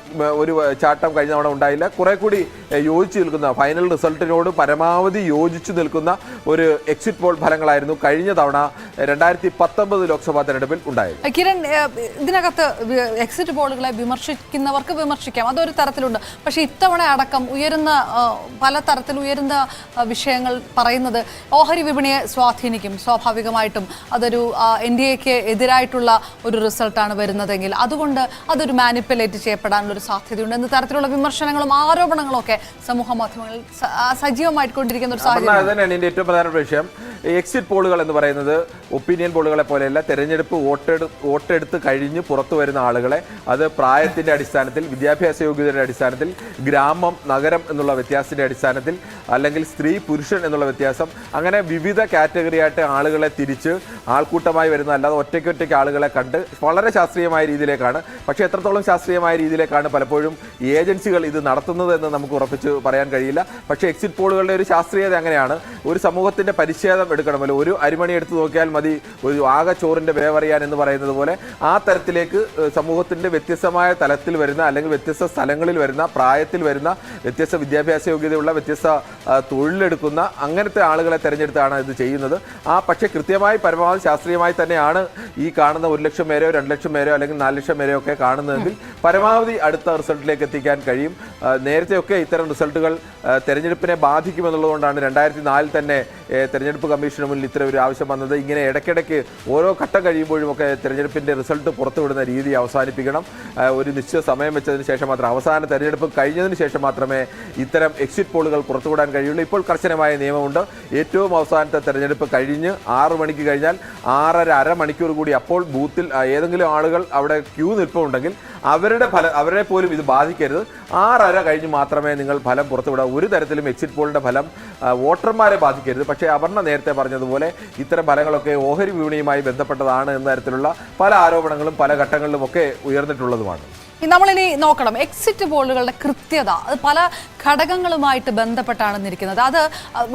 ഒരു ചാട്ടം കഴിഞ്ഞ തവണ ഉണ്ടായില്ല. കുറെ കൂടി യോജിച്ചു നിൽക്കുന്ന, ഫൈനൽ റിസൾട്ടിനോട് പരമാവധി യോജിച്ചു നിൽക്കുന്ന ഒരു എക്സിറ്റ് പോൾ ഫലങ്ങളായിരുന്നു കഴിഞ്ഞ തവണ 2019 ലോക്സഭാ തെരഞ്ഞെടുപ്പിൽ ഉണ്ടായത്. കിരൺ, ഇതിനകത്ത് എക്സിറ്റ് പോളുകളെ വിമർശിക്കുന്നവർക്ക് വിമർശിക്കാം, അതൊരു തരത്തിലുണ്ട്. പക്ഷേ ഇത്തവണ അടക്കം പല തരത്തിൽ ഉയരുന്ന വിഷയങ്ങൾ പറയുന്നത് ഓഹരി വിപണിയെ സ്വാധീനിക്കും. സ്വാഭാവികമായിട്ടും അതൊരു NDAക്ക് എതിരായിട്ടുള്ള ഒരു റിസൾട്ടാണ് വരുന്നതെങ്കിൽ അതുകൊണ്ട് അതൊരു മാനിപ്പുലേറ്റ് ചെയ്യപ്പെടാനുള്ള ഒരു സാധ്യതയുണ്ട് എന്ന തരത്തിലുള്ള വിമർശനങ്ങളും ആരോപണങ്ങളും ഒക്കെ സമൂഹ മാധ്യമങ്ങളിൽ സജീവമായിക്കൊണ്ടിരിക്കുന്ന ഒരു സാഹചര്യം. അതന്നെയാണ് ഇതിന്റെ ഏറ്റവും പ്രധാനപ്പെട്ട വിഷയം. എക്സിറ്റ് പോളുകൾ എന്ന് പറയുന്നത് ഒപ്പീനിയൻ പോളുകളെ പോലെയല്ല. തെരഞ്ഞെടുപ്പ് വോട്ടെടുത്ത് കഴിഞ്ഞ് പുറത്തു വരുന്ന ആളുകളെ അത് പ്രായത്തിന്റെ അടിസ്ഥാനത്തിൽ, വിദ്യാഭ്യാസ യോഗ്യതയുടെ അടിസ്ഥാനത്തിൽ, ഗ്രാമം നഗരം എന്നുള്ള വ്യത്യാസത്തിന്റെ അടിസ്ഥാനത്തിൽ, അല്ലെങ്കിൽ സ്ത്രീ പുരുഷൻ എന്നുള്ള വ്യത്യാസം, അങ്ങനെ വിവിധ കാറ്റഗറി ആയിട്ട് ആളുകളെ തിരിച്ച് ആൾക്കൂട്ടമായി വരുന്ന, അല്ലാതെ ഒറ്റയ്ക്കൊറ്റയ്ക്ക് ആളുകളെ കണ്ട് വളരെ ശാസ്ത്രീയമായ രീതിയിലേക്കാണ്. പക്ഷേ എത്രത്തോളം ശാസ്ത്രീയമായ രീതിയിലേക്കാണ് പലപ്പോഴും ഏജൻസികൾ ഇത് നടത്തുന്നത് എന്ന് നമുക്ക് ഉറപ്പിച്ച് പറയാൻ കഴിയില്ല. പക്ഷേ എക്സിറ്റ് പോളുകളുടെ ഒരു ശാസ്ത്രീയത അങ്ങനെയാണ്. ഒരു സമൂഹത്തിന്റെ പരിച്ഛേദം എടുക്കണമല്ലോ. ഒരു അരിമണി എടുത്ത് നോക്കിയാൽ മതി ഒരു ആകെ ചോറിന്റെ വേവറിയാൻ എന്ന് പറയുന്നത് പോലെ ആ തരത്തിലേക്ക് സമൂഹത്തിന്റെ വ്യത്യസ്തമായ തലത്തിൽ വരുന്ന, അല്ലെങ്കിൽ വ്യത്യസ്ത സ്ഥലങ്ങളിൽ വരുന്ന, പ്രായത്തിൽ വരുന്ന, വ്യത്യസ്ത വിദ്യാഭ്യാസ യോഗ്യതയുള്ള, വ്യത്യസ്ത തൊഴിലെടുക്കുന്ന അങ്ങനത്തെ ആളുകളെ തെരഞ്ഞെടുത്താണ് ഇത് ചെയ്യുന്നത്. പക്ഷേ കൃത്യമായി പരമാവധി ശാസ്ത്രീയമായി തന്നെയാണ് ഈ കാണുന്ന 1 ലക്ഷം പേരോ 2 ലക്ഷം പേരോ അല്ലെങ്കിൽ 4 ലക്ഷം പേരോ ഒക്കെ കാണുന്നതെങ്കിൽ പരമാവധി അടുത്ത റിസൾട്ടിലേക്ക് എത്തിക്കാൻ കഴിയും. നേരത്തെയൊക്കെ ഇത്തരം റിസൾട്ടുകൾ തെരഞ്ഞെടുപ്പിനെ ബാധിക്കുമെന്നുള്ളതുകൊണ്ടാണ് 2004 തന്നെ തെരഞ്ഞെടുപ്പ് കമ്മീഷന് മുന്നിൽ ഇത്തരം ഒരു ആവശ്യം വന്നത്. ഇങ്ങനെ ഇടയ്ക്കിടയ്ക്ക് ഓരോ ഘട്ടം കഴിയുമ്പോഴും ഒക്കെ തെരഞ്ഞെടുപ്പിന്റെ റിസൾട്ട് പുറത്തുവിടുന്ന രീതി അവസാനിപ്പിക്കണം. ഒരു നിശ്ചിത സമയം വെച്ചതിന് ശേഷം മാത്രം, അവസാന തെരഞ്ഞെടുപ്പ് കഴിഞ്ഞതിന് ശേഷം മാത്രമേ ഇത്തരം എക്സിറ്റ് പോളുകൾ പുറത്തുവിടാൻ കഴിയുള്ളൂ. ഇപ്പോൾ കർശനമായ നിയമമുണ്ട്. ഏറ്റവും അവസാനത്തെ തെരഞ്ഞെടുപ്പ് കഴിഞ്ഞ് 6 മണിക്ക് കഴിഞ്ഞാൽ 6:30 അരമണിക്കൂർ കൂടി അപ്പോൾ ബൂത്തിൽ ഏതെങ്കിലും ആളുകൾ അവിടെ ക്യൂ നിൽപ്പുണ്ടെങ്കിൽ അവരെ പോലും ഇത് ബാധിക്കരുത്. 6:30 കഴിഞ്ഞ് മാത്രമേ നിങ്ങൾ ഫലം പുറത്തുവിടാവൂ. ഒരു തരത്തിലും എക്സിറ്റ് പോളിന്റെ ഫലം വോട്ടർമാരെ ബാധിക്കരുത്. പക്ഷേ അപർണ നേരത്തെ പറഞ്ഞതുപോലെ ഇത്തരം ഫലങ്ങളൊക്കെ ഓഹരി വിപണിയുമായി ബന്ധപ്പെട്ടതാണ് എന്ന തരത്തിലുള്ള പല ആരോപണങ്ങളും പല ഘട്ടങ്ങളിലും ഒക്കെ ഉയർന്നിട്ടുള്ളതുമാണ്. നമ്മളിനി നോക്കണം എക്സിറ്റ് പോളുകളുടെ കൃത്യത. അത് പല ഘടകങ്ങളുമായിട്ട് ബന്ധപ്പെട്ടാണ് ഇരിക്കുന്നത്. അത്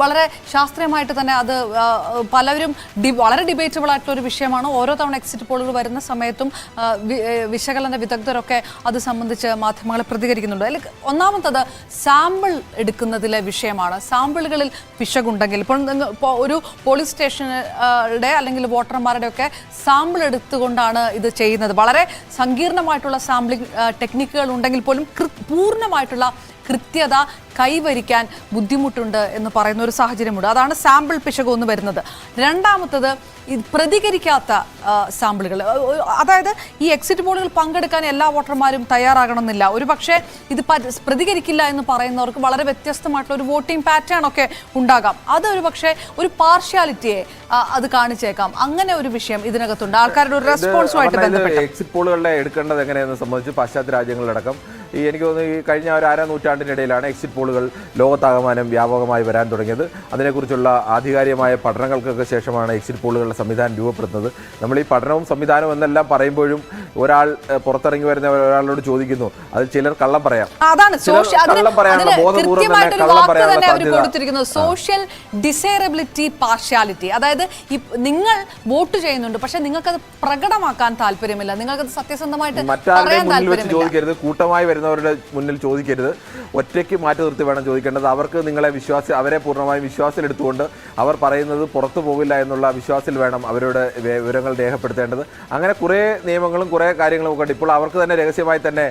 വളരെ ശാസ്ത്രീയമായിട്ട് തന്നെ അത് പലരും വളരെ ഡിബേറ്റബിൾ ആയിട്ടുള്ള ഒരു വിഷയമാണ്. ഓരോ തവണ എക്സിറ്റ് പോളുകൾ വരുന്ന സമയത്തും വിശകലന വിദഗ്ധരൊക്കെ അത് സംബന്ധിച്ച് മാധ്യമങ്ങളെ പ്രതികരിക്കുന്നുണ്ട്. അതിൽ ഒന്നാമത്തത് സാമ്പിൾ എടുക്കുന്നതിലെ വിഷയമാണ്. സാമ്പിളുകളിൽ പിശകുണ്ടെങ്കിൽ ഇപ്പോൾ ഒരു പോലീസ് സ്റ്റേഷനുടെ അല്ലെങ്കിൽ വോട്ടർമാരുടെ ഒക്കെ സാമ്പിൾ എടുത്തുകൊണ്ടാണ് ഇത് ചെയ്യുന്നത്. വളരെ സങ്കീർണമായിട്ടുള്ള സാമ്പിളിംഗ് ടെക്നിക്കുകൾ ഉണ്ടെങ്കിൽ പോലും പൂർണ്ണമായിട്ടുള്ള കൃത്യത കൈവരിക്കാൻ ബുദ്ധിമുട്ടുണ്ട് എന്ന് പറയുന്ന ഒരു സാഹചര്യമുണ്ട്. അതാണ് സാമ്പിൾ പിശക് ഒന്ന് വരുന്നത്. രണ്ടാമത്തത് പ്രതികരിക്കാത്ത സാമ്പിളുകൾ. അതായത് ഈ എക്സിറ്റ് പോളുകൾ പങ്കെടുക്കാൻ എല്ലാ വോട്ടർമാരും തയ്യാറാകണമെന്നില്ല. ഒരു പക്ഷേ ഇത് പ്രതികരിക്കില്ല എന്ന് പറയുന്നവർക്ക് വളരെ വ്യത്യസ്തമായിട്ടുള്ള ഒരു വോട്ടിംഗ് പാറ്റേൺ ഒക്കെ ഉണ്ടാകാം. അതൊരു പക്ഷേ ഒരു പാർഷ്യാലിറ്റിയെ അത് കാണിച്ചേക്കാം. അങ്ങനെ ഒരു വിഷയം ഇതിനകത്തുണ്ട്. ആൾക്കാരുടെ ഒരു റെസ്പോൺസുമായിട്ട് ബന്ധപ്പെട്ട് എക്സിറ്റ് പോളുകളുടെ എടുക്കേണ്ടത് എങ്ങനെയെന്ന് സംബന്ധിച്ച് പാശ്ചാത്യ രാജ്യങ്ങളിലടക്കം എനിക്ക് തോന്നുന്നു ഈ കഴിഞ്ഞ ഒരു നൂറ്റാണ്ടിനിടയിലാണ് എക്സിറ്റ് പോളുകൾ ലോകത്താകമാനം വ്യാപകമായി വരാൻ തുടങ്ങിയത്. അതിനെക്കുറിച്ചുള്ള ആധികാരികമായ പഠനങ്ങൾക്കൊക്കെ ശേഷമാണ് എക്സിറ്റ് പോളുകളുടെ സംവിധാനം രൂപപ്പെടുന്നത്. നമ്മൾ ഈ പഠനവും സംവിധാനവും എന്നെല്ലാം പറയുമ്പോഴും ഒരാൾ പുറത്തിറങ്ങി വരുന്ന ഒരാളോട് ചോദിക്കുന്നു, അതിൽ ചിലർ കള്ളം പറയാം. കള്ളം പറയാനുള്ള ബോധപൂർവ്വം തന്നെ കള്ളം പറയാനുള്ള സോഷ്യൽ ഡിസൈറബിലിറ്റി പാർഷ്യാലിറ്റി. അതായത് നിങ്ങൾ വോട്ട് ചെയ്യുന്നുണ്ട്, പക്ഷെ നിങ്ങൾക്കത് പ്രകടമാക്കാൻ താല്പര്യമില്ല, നിങ്ങൾക്കത് സത്യസന്ധമായിട്ട് മറ്റാരുടെ മുന്നിൽ വെച്ച് ചോദിക്കരുത്. കൂട്ടമായി വരുന്നവരുടെ മുന്നിൽ ചോദിക്കരുത്, ഒറ്റയ്ക്ക് മാറ്റി നിർത്തി വേണം ചോദിക്കേണ്ടത്. അവർക്ക് നിങ്ങളെ അവരെ പൂർണ്ണമായും വിശ്വാസത്തിലെടുത്തുകൊണ്ട് അവർ പറയുന്നത് പുറത്തു പോകില്ല എന്നുള്ള വിശ്വാസത്തിൽ വേണം അവരുടെ വിവരങ്ങൾ രേഖപ്പെടുത്തേണ്ടത്. അങ്ങനെ കുറേ നിയമങ്ങളും കുറേ കാര്യങ്ങളും ഒക്കെ ഉണ്ട്. ഇപ്പോൾ അവർക്ക് തന്നെ രഹസ്യമായി തന്നെ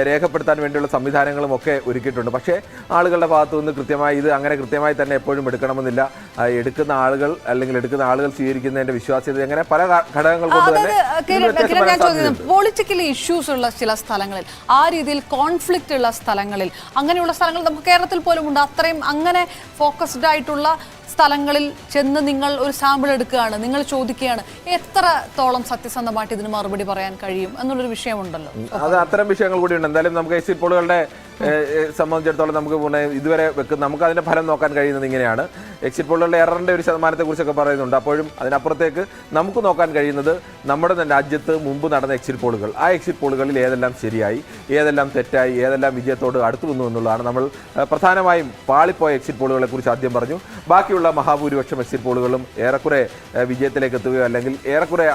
രേഖപ്പെടുത്താൻ വേണ്ടിയുള്ള സംവിധാനങ്ങളും ഒക്കെ ഒരുക്കിയിട്ടുണ്ട്. പക്ഷേ ആളുകളുടെ ഭാഗത്തു നിന്ന് കൃത്യമായി തന്നെ എപ്പോഴും എടുക്കണമെന്നില്ല. എടുക്കുന്ന ആളുകൾ സ്വീകരിക്കുന്നതിന്റെ വിശ്വാസ്യത അങ്ങനെ പല ഘടകങ്ങൾ കൊണ്ട് തന്നെ പൊളിറ്റിക്കലി ഇഷ്യൂസ് ഉള്ള ചില സ്ഥലങ്ങളിൽ, ആ രീതിയിൽ കോൺഫ്ലിക്റ്റ് ഉള്ള സ്ഥലങ്ങളിൽ, അങ്ങനെയുള്ള സ്ഥലങ്ങൾ നമുക്ക് കേരളത്തിൽ പോലും ഉണ്ട്. അത്രയും അങ്ങനെ ഫോക്കസ്ഡ് ആയിട്ടുള്ള സ്ഥലങ്ങളിൽ ചെന്ന് നിങ്ങൾ ഒരു സാമ്പിൾ എടുക്കുകയാണ്, നിങ്ങൾ ചോദിക്കുകയാണ്, എത്രത്തോളം സത്യസന്ധമായിട്ട് ഇതിന് മറുപടി പറയാൻ കഴിയും എന്നുള്ളൊരു വിഷയമുണ്ടല്ലോ. അത് അത്തരം വിഷയങ്ങൾ കൂടിയുണ്ട്. എന്തായാലും നമുക്ക് എക്സിറ്റ് പോളുകളുടെ സംബന്ധിച്ചിടത്തോളം ഇതുവരെ നമുക്ക് അതിന്റെ ഫലം നോക്കാൻ കഴിയുന്നത് ഇങ്ങനെയാണ്. എക്സിറ്റ് പോളുകളുടെ എററിന്റെ ഒരു ശതമാനത്തെക്കുറിച്ചൊക്കെ പറയുന്നുണ്ട്. അപ്പോഴും അതിനപ്പുറത്തേക്ക് നമുക്ക് നോക്കാൻ കഴിയുന്നത് നമ്മുടെ രാജ്യത്ത് മുമ്പ് നടന്ന എക്സിറ്റ് പോളുകൾ, ആ എക്സിറ്റ് പോളുകളിൽ ഏതെല്ലാം ശരിയായി, ഏതെല്ലാം തെറ്റായി, ഏതെല്ലാം വിജയത്തോട് അടുത്തു വന്നു എന്നുള്ളതാണ്. നമ്മൾ പ്രധാനമായും പാളിപ്പോയ എക്സിറ്റ് പോളുകളെ കുറിച്ച് ആദ്യം പറഞ്ഞു. ബാക്കിയുള്ള മഹാഭൂരിപക്ഷം എക്സിറ്റ് പോളുകളും ഏറെക്കുറെ വിജയത്തിലേക്ക് എത്തുകയോ അല്ലെങ്കിൽ ഏറെക്കുറെ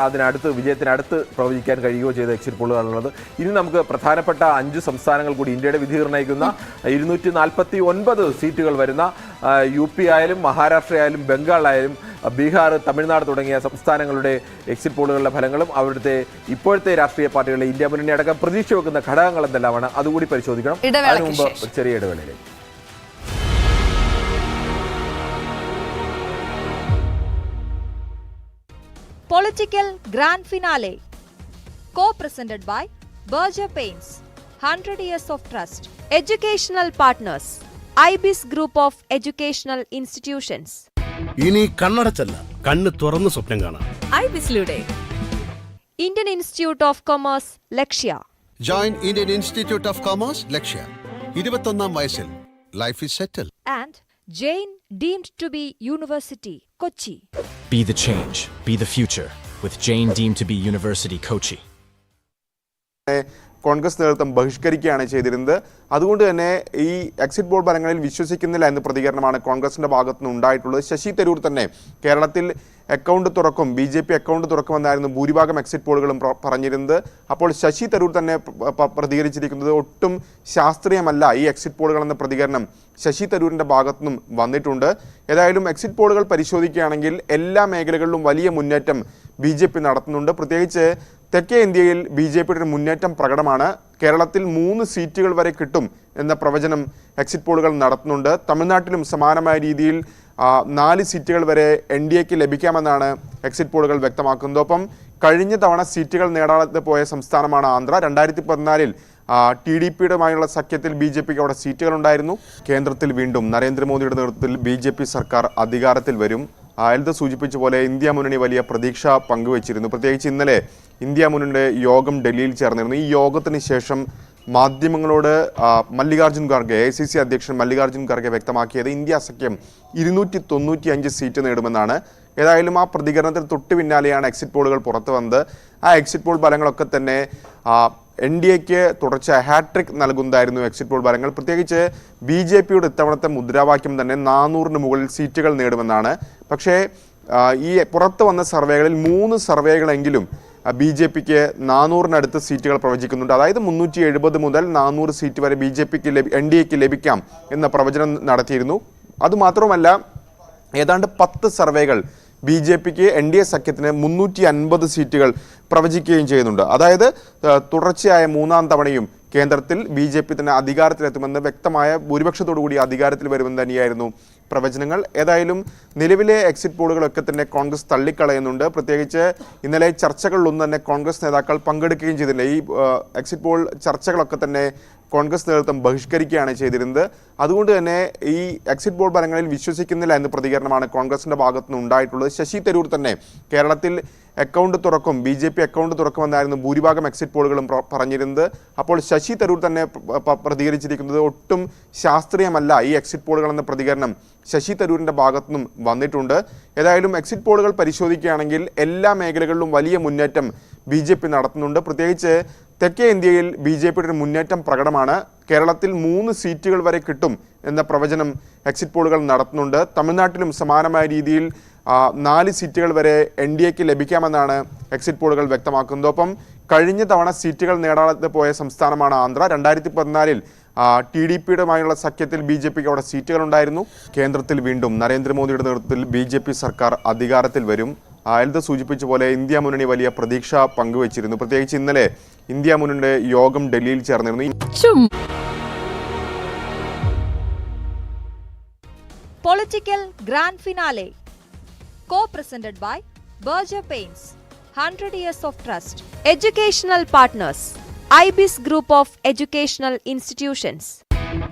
വിജയത്തിനടുത്ത് പ്രവചിക്കാൻ കഴിയുകയോ ചെയ്ത എക്സിറ്റ് പോളുകളാണുള്ളത്. ഇനി നമുക്ക് പ്രധാനപ്പെട്ട 5 സംസ്ഥാനങ്ങൾ കൂടി, ഇന്ത്യയുടെ വിധി നിർണ്ണയിക്കുന്ന 249 സീറ്റുകൾ വരുന്ന UP ആയാലും മഹാരാഷ്ട്ര ആയാലും ബംഗാളായാലും ബീഹാർ, തമിഴ്നാട് തുടങ്ങിയ സംസ്ഥാനങ്ങളുടെ എക്സിറ്റ് പോളുകളുടെ ഫലങ്ങളും അവിടുത്തെ ഇപ്പോഴത്തെ രാഷ്ട്രീയ പാർട്ടികളുടെ ഇന്ത്യ മുന്നണി അടക്കം പ്രതീക്ഷ വെക്കുന്ന ഘടകങ്ങൾ എന്തെല്ലാമാണ് അതുകൂടി പരിശോധിക്കണം. അതിനു മുമ്പ് ഒരു ചെറിയ ഇടവേളയിലേക്ക്. Political Grand Finale, co-presented by Berger Paints, 100 years of trust. Educational partners, IBIS Group of Educational Institutions. ഇനി കണ്ണടച്ചല്ല, കണ്ണ് തുറന്ന് സ്വപ്നം കാണാം. IBISലൂടെ Indian Institute of Commerce, Lakshya. Join Indian Institute of Commerce, ലക്ഷ്യ. 21ാം വയസ്സിൽ life is settle. And Jain deemed to be University, Kochi. Be the change, be the future with Jain deemed to be University, Kochi. Congress നേതൃത്വം ബഹിഷ്കരിക്കുകയാണ് ചെയ്തിരുന്നത്. അതുകൊണ്ട് തന്നെ ഈ exit poll ഫലങ്ങളിൽ വിശ്വസിക്കുന്നില്ല എന്ന പ്രതികരണമാണ് കോൺഗ്രസിന്റെ ഭാഗത്തു നിന്ന് ഉണ്ടായിട്ടുള്ളത്. ശശി തരൂർ തന്നെ കേരളത്തിൽ അക്കൗണ്ട് തുറക്കും, BJP അക്കൗണ്ട് തുറക്കുമെന്നായിരുന്നു ഭൂരിഭാഗം എക്സിറ്റ് പോളുകളും പറഞ്ഞിരുന്നത്. അപ്പോൾ ശശി തരൂർ തന്നെ പ്രതികരിച്ചിരിക്കുന്നത് ഒട്ടും ശാസ്ത്രീയമല്ല ഈ എക്സിറ്റ് പോളുകൾ എന്ന പ്രതികരണം ശശി തരൂരിൻ്റെ ഭാഗത്തു നിന്നും വന്നിട്ടുണ്ട്. ഏതായാലും എക്സിറ്റ് പോളുകൾ പരിശോധിക്കുകയാണെങ്കിൽ എല്ലാ മേഖലകളിലും വലിയ മുന്നേറ്റം BJP നടത്തുന്നുണ്ട്. പ്രത്യേകിച്ച് തെക്കേ ഇന്ത്യയിൽ BJPയുടെ ഒരു മുന്നേറ്റം പ്രകടമാണ്. കേരളത്തിൽ 3 സീറ്റുകൾ വരെ കിട്ടും എന്ന പ്രവചനം എക്സിറ്റ് പോളുകൾ നടത്തുന്നുണ്ട്. തമിഴ്നാട്ടിലും സമാനമായ രീതിയിൽ 4 സീറ്റുകൾ വരെ NDAക്ക് ലഭിക്കാമെന്നാണ് എക്സിറ്റ് പോളുകൾ വ്യക്തമാക്കുന്നത്. ഒപ്പം കഴിഞ്ഞ തവണ സീറ്റുകൾ നേടാതെ പോയ സംസ്ഥാനമാണ് ആന്ധ്ര. 2014 TDPയുമായുള്ള സഖ്യത്തിൽ BJPക്ക് അവിടെ സീറ്റുകൾ ഉണ്ടായിരുന്നു. കേന്ദ്രത്തിൽ വീണ്ടും നരേന്ദ്രമോദിയുടെ നേതൃത്വത്തിൽ BJP സർക്കാർ അധികാരത്തിൽ വരും. അയൽത സൂചിപ്പിച്ച പോലെ ഇന്ത്യ മുന്നണി വലിയ പ്രതീക്ഷ പങ്കുവച്ചിരുന്നു. പ്രത്യേകിച്ച് ഇന്നലെ ഇന്ത്യ മുന്നണിയുടെ യോഗം ഡൽഹിയിൽ ചേർന്നിരുന്നു. ഈ യോഗത്തിന് ശേഷം മാധ്യമങ്ങളോട് മല്ലികാർജ്ജുൻ ഖാർഗെ, AICC അധ്യക്ഷൻ മല്ലികാർജ്ജുൻ ഖാർഗെ വ്യക്തമാക്കിയത് ഇന്ത്യ സഖ്യം 295 സീറ്റ് നേടുമെന്നാണ്. ഏതായാലും ആ പ്രതികരണത്തിൽ തൊട്ടു പിന്നാലെയാണ് എക്സിറ്റ് പോളുകൾ പുറത്തു വന്നത്. ആ എക്സിറ്റ് പോൾ ഫലങ്ങളൊക്കെ തന്നെ NDAക്ക് തുടർച്ചയായ ഹാട്രിക് നൽകുന്നതായിരുന്നു എക്സിറ്റ് പോൾ ഫലങ്ങൾ. പ്രത്യേകിച്ച് BJPയുടെ ഇത്തവണത്തെ മുദ്രാവാക്യം തന്നെ 400-ന് മുകളിൽ സീറ്റുകൾ നേടുമെന്നാണ്. പക്ഷേ ഈ പുറത്തു വന്ന സർവേകളിൽ 3 സർവേകളെങ്കിലും BJPക്ക് 400-നടുത്ത് സീറ്റുകൾ പ്രവചിക്കുന്നുണ്ട്. അതായത് 370 മുതൽ 400 സീറ്റ് വരെ NDAക്ക് ലഭിക്കാം എന്ന പ്രവചനം നടത്തിയിരുന്നു. അതുമാത്രമല്ല ഏതാണ്ട് 10 സർവേകൾ BJPക്ക് NDA സഖ്യത്തിന് 350 സീറ്റുകൾ പ്രവചിക്കുകയും ചെയ്യുന്നുണ്ട്. അതായത് തുടർച്ചയായ 3ാം തവണയും കേന്ദ്രത്തിൽ BJP തന്നെ അധികാരത്തിലെത്തുമെന്ന് വ്യക്തമായ ഭൂരിപക്ഷത്തോടു കൂടി അധികാരത്തിൽ വരുമെന്ന് തന്നെയായിരുന്നു പ്രവചനങ്ങൾ. ഏതായാലും നിലവിലെ എക്സിറ്റ് പോളുകളൊക്കെ തന്നെ കോൺഗ്രസ് തള്ളിക്കളയുന്നുണ്ട്. പ്രത്യേകിച്ച് ഇന്നലെ ചർച്ചകളിലൊന്നും തന്നെ കോൺഗ്രസ് നേതാക്കൾ പങ്കെടുക്കുകയും ചെയ്തില്ല. ഈ എക്സിറ്റ് പോൾ ചർച്ചകളൊക്കെ തന്നെ കോൺഗ്രസ് നേതൃത്വം ബഹിഷ്കരിക്കുകയാണ് ചെയ്തിരുന്നത്. അതുകൊണ്ട് തന്നെ ഈ എക്സിറ്റ് പോൾ ഫലങ്ങളിൽ വിശ്വസിക്കുന്നില്ല എന്ന പ്രതികരണമാണ് കോൺഗ്രസിന്റെ ഭാഗത്തു നിന്ന് ഉണ്ടായിട്ടുള്ളത്. ശശി തരൂർ തന്നെ കേരളത്തിൽ അക്കൗണ്ട് തുറക്കും, BJP അക്കൗണ്ട് തുറക്കുമെന്നായിരുന്നു ഭൂരിഭാഗം എക്സിറ്റ് പോളുകളും പറഞ്ഞിരുന്നത്. അപ്പോൾ ശശി തരൂർ തന്നെ പ്രതികരിച്ചിരിക്കുന്നത് ഒട്ടും ശാസ്ത്രീയമല്ല ഈ എക്സിറ്റ് പോളുകൾ എന്ന പ്രതികരണം ശശി തരൂരിൻ്റെ ഭാഗത്തു നിന്നും വന്നിട്ടുണ്ട്. ഏതായാലും എക്സിറ്റ് പോളുകൾ പരിശോധിക്കുകയാണെങ്കിൽ എല്ലാ മേഖലകളിലും വലിയ മുന്നേറ്റം BJP നടത്തുന്നുണ്ട്. പ്രത്യേകിച്ച് തെക്കേ ഇന്ത്യയിൽ BJPയുടെ ഒരു മുന്നേറ്റം പ്രകടമാണ്. കേരളത്തിൽ 3 സീറ്റുകൾ വരെ കിട്ടും എന്ന പ്രവചനം എക്സിറ്റ് പോളുകൾ നടത്തുന്നുണ്ട്. തമിഴ്നാട്ടിലും സമാനമായ രീതിയിൽ 4 സീറ്റുകൾ വരെ NDAക്ക് ലഭിക്കാമെന്നാണ് എക്സിറ്റ് പോളുകൾ വ്യക്തമാക്കുന്നത്. ഒപ്പം കഴിഞ്ഞ തവണ സീറ്റുകൾ നേടാതെ പോയ സംസ്ഥാനമാണ് ആന്ധ്ര. 2014 TDPയുമായുള്ള സഖ്യത്തിൽ BJPക്ക് അവിടെ സീറ്റുകൾ ഉണ്ടായിരുന്നു. കേന്ദ്രത്തിൽ വീണ്ടും നരേന്ദ്രമോദിയുടെ നേതൃത്വത്തിൽ BJP സർക്കാർ അധികാരത്തിൽ വരും. എൽദ സൂചിപ്പിച്ച പോലെ ഇന്ത്യ മുന്നണി വലിയ പ്രതീക്ഷ പങ്കുവച്ചിരുന്നു. പ്രത്യേകിച്ച് ഇന്നലെ ഇന്ത്യ മുന്നണിയുടെ യോഗം ഡൽഹിയിൽ ചേർന്നിരുന്നു. Political Grand Finale, co-presented by Berger Paints, 100 Years of Trust, Educational Partners, IBIS Group of Educational Institutions.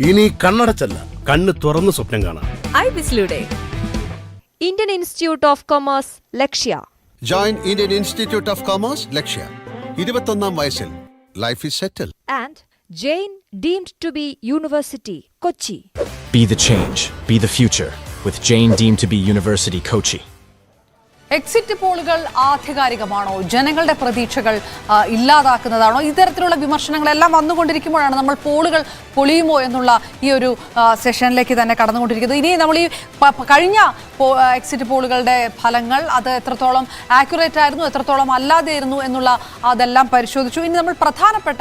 ഇനി കണ്ണടച്ചല്ല, കണ്ണ് തുറന്ന് സ്വപ്നം കാണാം. IBISലൂടെ Indian Institute of Commerce, Lakshya. Join Indian Institute of Commerce Lakshya. 21ാം വയസ്സിൽ life is settle. And Jain deemed to be University, Kochi. Be the change, be the future, with Jain deemed to be University, Kochi. Exit പോളുകൾ ആധികാരികമാണോ? ജനങ്ങളുടെ പ്രതീക്ഷകൾ ഇല്ലാതാക്കുന്നതാണോ? ഇത്തരത്തിലുള്ള വിമർശനങ്ങളെല്ലാം വന്നുകൊണ്ടിരിക്കുമ്പോഴാണ് നമ്മൾ പോളുകൾ പൊളിയുമോ എന്നുള്ള ഈ ഒരു സെഷനിലേക്ക് തന്നെ കടന്നുകൊണ്ടിരിക്കുന്നത്. ഇനി നമ്മൾ ഈ കഴിഞ്ഞ എക്സിറ്റ് പോളുകളുടെ ഫലങ്ങൾ അത് എത്രത്തോളം ആക്യുറേറ്റ് ആയിരുന്നു, എത്രത്തോളം അല്ലാതെയായിരുന്നു എന്നുള്ള അതെല്ലാം പരിശോധിച്ചു. ഇനി നമ്മൾ പ്രധാനപ്പെട്ട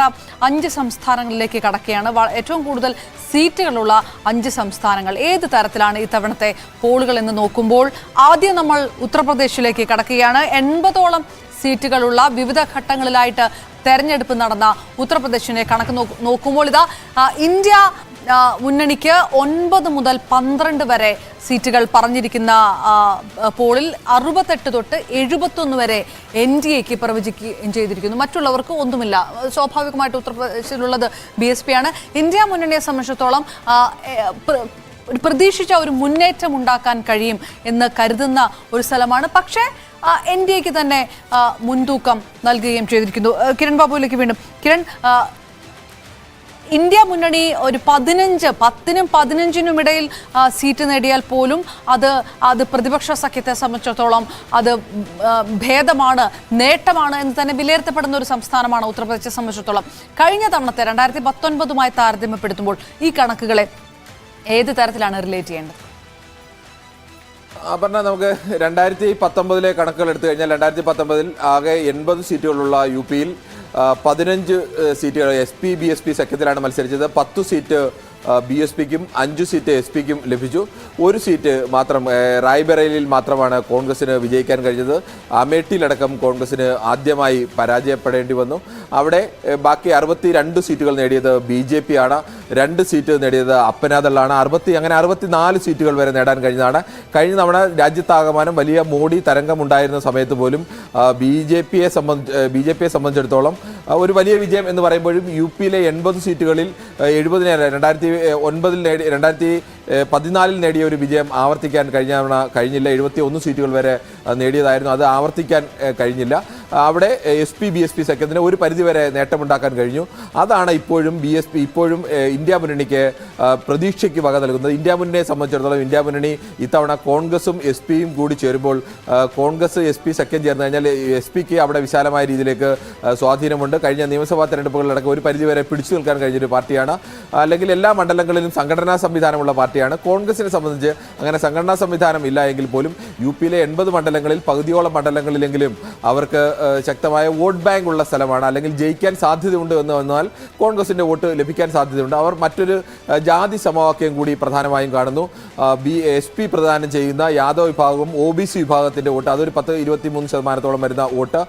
5 സംസ്ഥാനങ്ങളിലേക്ക് കടക്കുകയാണ്. ഏറ്റവും കൂടുതൽ സീറ്റുകളുള്ള 5 സംസ്ഥാനങ്ങൾ ഏത് തരത്തിലാണ് ഇത്തവണത്തെ പോളുകൾ എന്ന് നോക്കുമ്പോൾ ആദ്യം നമ്മൾ ഉത്തർപ്രദേശിലേക്ക് കടക്കുകയാണ്. 80ഓളം സീറ്റുകളുള്ള വിവിധ ഘട്ടങ്ങളിലായിട്ട് തെരഞ്ഞെടുപ്പ് നടന്ന ഉത്തർപ്രദേശിനെ കണക്ക് നോക്കുമ്പോൾ ഇതാ ഇന്ത്യ മുന്നണിക്ക് 9 മുതൽ 12 വരെ സീറ്റുകൾ പറഞ്ഞിരിക്കുന്ന പോളിൽ 68 തൊട്ട് 71 വരെ NDAക്ക് പ്രവചിക്കുകയും ചെയ്തിരിക്കുന്നു. മറ്റുള്ളവർക്ക് ഒന്നുമില്ല. സ്വാഭാവികമായിട്ട് ഉത്തർപ്രദേശിലുള്ളത് BSP ആണ്. ഇന്ത്യ മുന്നണിയെ സംബന്ധിച്ചിടത്തോളം പ്രതീക്ഷിച്ച ഒരു മുന്നേറ്റം ഉണ്ടാക്കാൻ കഴിയും എന്ന് കരുതുന്ന ഒരു സ്ഥലമാണ്. പക്ഷേ NDAക്ക് തന്നെ മുൻതൂക്കം നൽകുകയും ചെയ്തിരിക്കുന്നു. കിരൺ ബാബുവിലേക്ക് വീണ്ടും. കിരൺ, ഇന്ത്യ മുന്നണി ഒരു 10നും 15നും ഇടയിൽ സീറ്റ് നേടിയാൽ പോലും അത് പ്രതിപക്ഷ സഖ്യത്തെ സംബന്ധിച്ചിടത്തോളം അത് ഭേദമാണ്, നേട്ടമാണ് എന്ന് തന്നെ വിലയിരുത്തപ്പെടുന്ന ഒരു സംസ്ഥാനമാണ് ഉത്തർപ്രദേശെ സംബന്ധിച്ചിടത്തോളം. കഴിഞ്ഞ തവണത്തെ 2019 താരതമ്യപ്പെടുത്തുമ്പോൾ ഈ കണക്കുകളെ ഏത് തരത്തിലാണ് റിലേറ്റ് ചെയ്യേണ്ടത്? പറഞ്ഞാൽ നമുക്ക് 2019 കണക്കുകൾ എടുത്തു കഴിഞ്ഞാൽ 2019 ആകെ 80 സീറ്റുകളുള്ള UPയിൽ 15 സീറ്റുകൾ SP BSP സഖ്യത്തിലാണ് മത്സരിച്ചത്. 10 സീറ്റ് BSPക്കും 5 സീറ്റ് SPക്കും ലഭിച്ചു. 1 സീറ്റ് മാത്രം റായ്ബറേലിയിൽ മാത്രമാണ് കോൺഗ്രസിന് വിജയിക്കാൻ കഴിഞ്ഞത്. അമേഠിയിലടക്കം കോൺഗ്രസിന് ആദ്യമായി പരാജയപ്പെടേണ്ടി വന്നു. അവിടെ ബാക്കി 62 സീറ്റുകൾ നേടിയത് BJP ആണ്. 2 സീറ്റ് നേടിയത് അപ്പനാദളാണ്. അങ്ങനെ 64 സീറ്റുകൾ വരെ നേടാൻ കഴിഞ്ഞതാണ്. കഴിഞ്ഞ തവണ രാജ്യത്താകമാനം വലിയ മോഡി തരംഗം ഉണ്ടായിരുന്ന സമയത്ത് പോലും BJPയെ സംബന്ധിച്ചിടത്തോളം ഒരു വലിയ വിജയം എന്ന് പറയുമ്പോഴും UPയിലെ 80 സീറ്റുകളിൽ 70 2014 നേടിയ ഒരു വിജയം ആവർത്തിക്കാൻ കഴിഞ്ഞില്ല. 71 സീറ്റുകൾ വരെ നേടിയതായിരുന്നു. അത് ആവർത്തിക്കാൻ കഴിഞ്ഞില്ല. അവിടെ SP BSP സഖ്യത്തിന് ഒരു പരിധിവരെ നേട്ടമുണ്ടാക്കാൻ കഴിഞ്ഞു. അതാണ് ഇപ്പോഴും ഇന്ത്യ മുന്നണിക്ക് പ്രതീക്ഷയ്ക്ക് വക നൽകുന്നത്. ഇന്ത്യ മുന്നണിയെ സംബന്ധിച്ചിടത്തോളം ഇന്ത്യ മുന്നണി ഇത്തവണ കോൺഗ്രസും SPയും കൂടി ചേരുമ്പോൾ കോൺഗ്രസ് SP സഖ്യം ചേർന്ന് കഴിഞ്ഞാൽ SPക്ക് അവിടെ വിശാലമായ രീതിയിലേക്ക് സ്വാധീനമുണ്ട്. കഴിഞ്ഞ നിയമസഭാ തെരഞ്ഞെടുപ്പുകളിലടക്കം ഒരു പരിധിവരെ പിടിച്ചു നിൽക്കാൻ കഴിഞ്ഞൊരു പാർട്ടിയാണ്. അല്ലെങ്കിൽ എല്ലാ മണ്ഡലങ്ങളിലും സംഘടനാ സംവിധാനമുള്ള പാർട്ടിയാണ്. കോൺഗ്രസിനെ സംബന്ധിച്ച് അങ്ങനെ സംഘടനാ സംവിധാനം ഇല്ല എങ്കിൽ പോലും UPയിലെ 80 മണ്ഡലങ്ങളിൽ പകുതിയോളം മണ്ഡലങ്ങളിലെങ്കിലും അവർക്ക് ശക്തമായ വോട്ട് ബാങ്ക് ഉള്ള സ്ഥലമാണ്. അല്ലെങ്കിൽ ജയിക്കാൻ സാധ്യതയുണ്ട് എന്ന് വന്നാൽ കോൺഗ്രസിന്റെ വോട്ട് ലഭിക്കാൻ സാധ്യതയുണ്ട്. അവർ മറ്റൊരു ജാതി സമവാക്യം കൂടി പ്രധാനമായും കാണുന്നു. SP പ്രദാനം ചെയ്യുന്ന യാദവ് വിഭാഗവും OBC വിഭാഗത്തിന്റെ വോട്ട് അതൊരു 23% വരുന്ന വോട്ട്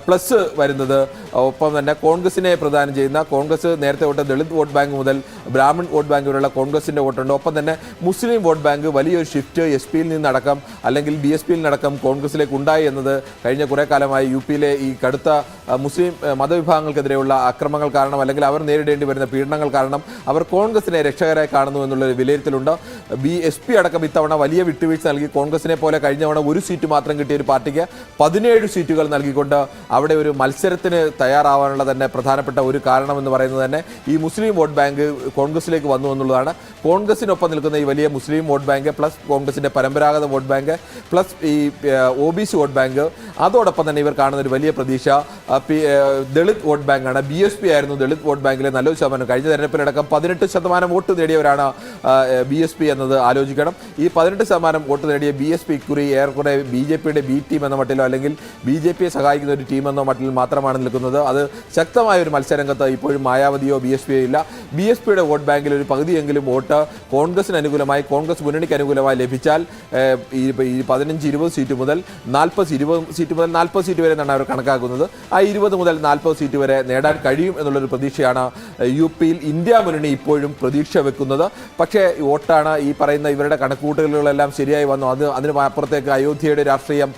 പ്ലസ് വരുന്നത്. ഒപ്പം തന്നെ കോൺഗ്രസിനെ പ്രദാനം ചെയ്യുന്ന കോൺഗ്രസ് നേരത്തെ വോട്ട് ദളിത് വോട്ട് ബാങ്ക് മുതൽ ബ്രാഹ്മൺ വോട്ട് ബാങ്ക് വരെയുള്ള കോൺഗ്രസിന്റെ വോട്ടുണ്ട്. ഒപ്പം തന്നെ മുസ്ലിം വോട്ട് ബാങ്ക് വലിയൊരു ഷിഫ്റ്റ് SPയിൽ നിന്നടക്കം അല്ലെങ്കിൽ BSPയിൽ നിന്നടക്കം കോൺഗ്രസിലേക്ക് ഉണ്ടായി എന്നത് കഴിഞ്ഞ കുറേ കാലമായി UPയിലെ ഈ കടുത്ത മുസ്ലിം മതവിഭാഗങ്ങൾക്കെതിരെയുള്ള അക്രമങ്ങൾ കാരണം അല്ലെങ്കിൽ അവർ നേരിടേണ്ടി വരുന്ന പീഡനങ്ങൾ കാരണം അവർ കോൺഗ്രസിനെ രക്ഷകരായി കാണുന്നു എന്നുള്ളൊരു വിലയിരുത്തലുണ്ട്. SP അടക്കം ഇത്തവണ വലിയ വിട്ടുവീഴ്ച നൽകി കോൺഗ്രസിനെ പോലെ കഴിഞ്ഞ തവണ 1 സീറ്റ് മാത്രം കിട്ടിയ ഒരു പാർട്ടിക്ക് 17 സീറ്റുകൾ നൽകിക്കൊണ്ട് അവിടെ ഒരു മത്സരത്തിന് തയ്യാറാവാനുള്ള തന്നെ പ്രധാനപ്പെട്ട ഒരു കാരണമെന്ന് പറയുന്നത് തന്നെ ഈ മുസ്ലിം വോട്ട് ബാങ്ക് കോൺഗ്രസിലേക്ക് വന്നു എന്നുള്ളതാണ്. കോൺഗ്രസിനൊപ്പം നിൽക്കുന്ന ഈ വലിയ മുസ്ലിം വോട്ട് ബാങ്ക് പ്ലസ് കോൺഗ്രസിന്റെ പരമ്പരാഗത വോട്ട് ബാങ്ക് പ്ലസ് ഈ OBC വോട്ട് ബാങ്ക് അതോടൊപ്പം തന്നെ ഇവർ കാണുന്ന ഒരു വലിയ പ്രതീക്ഷ ദളിത് വോട്ട് ബാങ്കാണ്. BSP ആയിരുന്നു ദളിത് വോട്ട് ബാങ്കിലെ നല്ലൊരു ശതമാനം. കഴിഞ്ഞ തെരഞ്ഞെടുപ്പിലടക്കം 18% വോട്ട് നേടിയവരാണ് BSP എന്നത് ആലോചിക്കണം. ഈ 18% വോട്ട് നേടിയ BSP ഇക്കുറി ഏറെക്കുറെ BJPയുടെ B ടീം എന്ന മട്ടിലോ അല്ലെങ്കിൽ BJPയെ സഹായിക്കുന്ന ഒരു ടീം എന്ന മട്ടിൽ മാത്രമാണ് നിൽക്കുന്നത്. അത് ശക്തമായ ഒരു മത്സരരംഗത്ത് ഇപ്പോഴും മായാവതിയോ BSPയോ ഇല്ല. BSPയുടെ വോട്ട് ബാങ്കിൽ ഒരു പകുതിയെങ്കിലും വോട്ട് കോൺഗ്രസിന് അനുകൂലമായി, കോൺഗ്രസ് മുന്നണിക്ക് അനുകൂലമായി ലഭിച്ചാൽ ഈ 15-20 സീറ്റ് മുതൽ 40 സീറ്റ് വരെ എന്നാണ് അവർ കണക്കാക്കുന്നത്. ആ 20 മുതൽ 40 സീറ്റ് വരെ നേടാൻ കഴിയും എന്നുള്ളൊരു പ്രതീക്ഷയാണ് UPയിൽ ഇന്ത്യ മുന്നണി ഇപ്പോഴും പ്രതീക്ഷ വെക്കുന്നത്. പക്ഷേ വോട്ടാണ് ഈ പറയുന്ന ഇവരുടെ കണക്കുകൂട്ടലുകളെല്ലാം ശരിയായി വന്നു. അതിന് അപ്പുറത്തേക്ക് അയോധ്യയുടെ രാഷ്ട്രീയം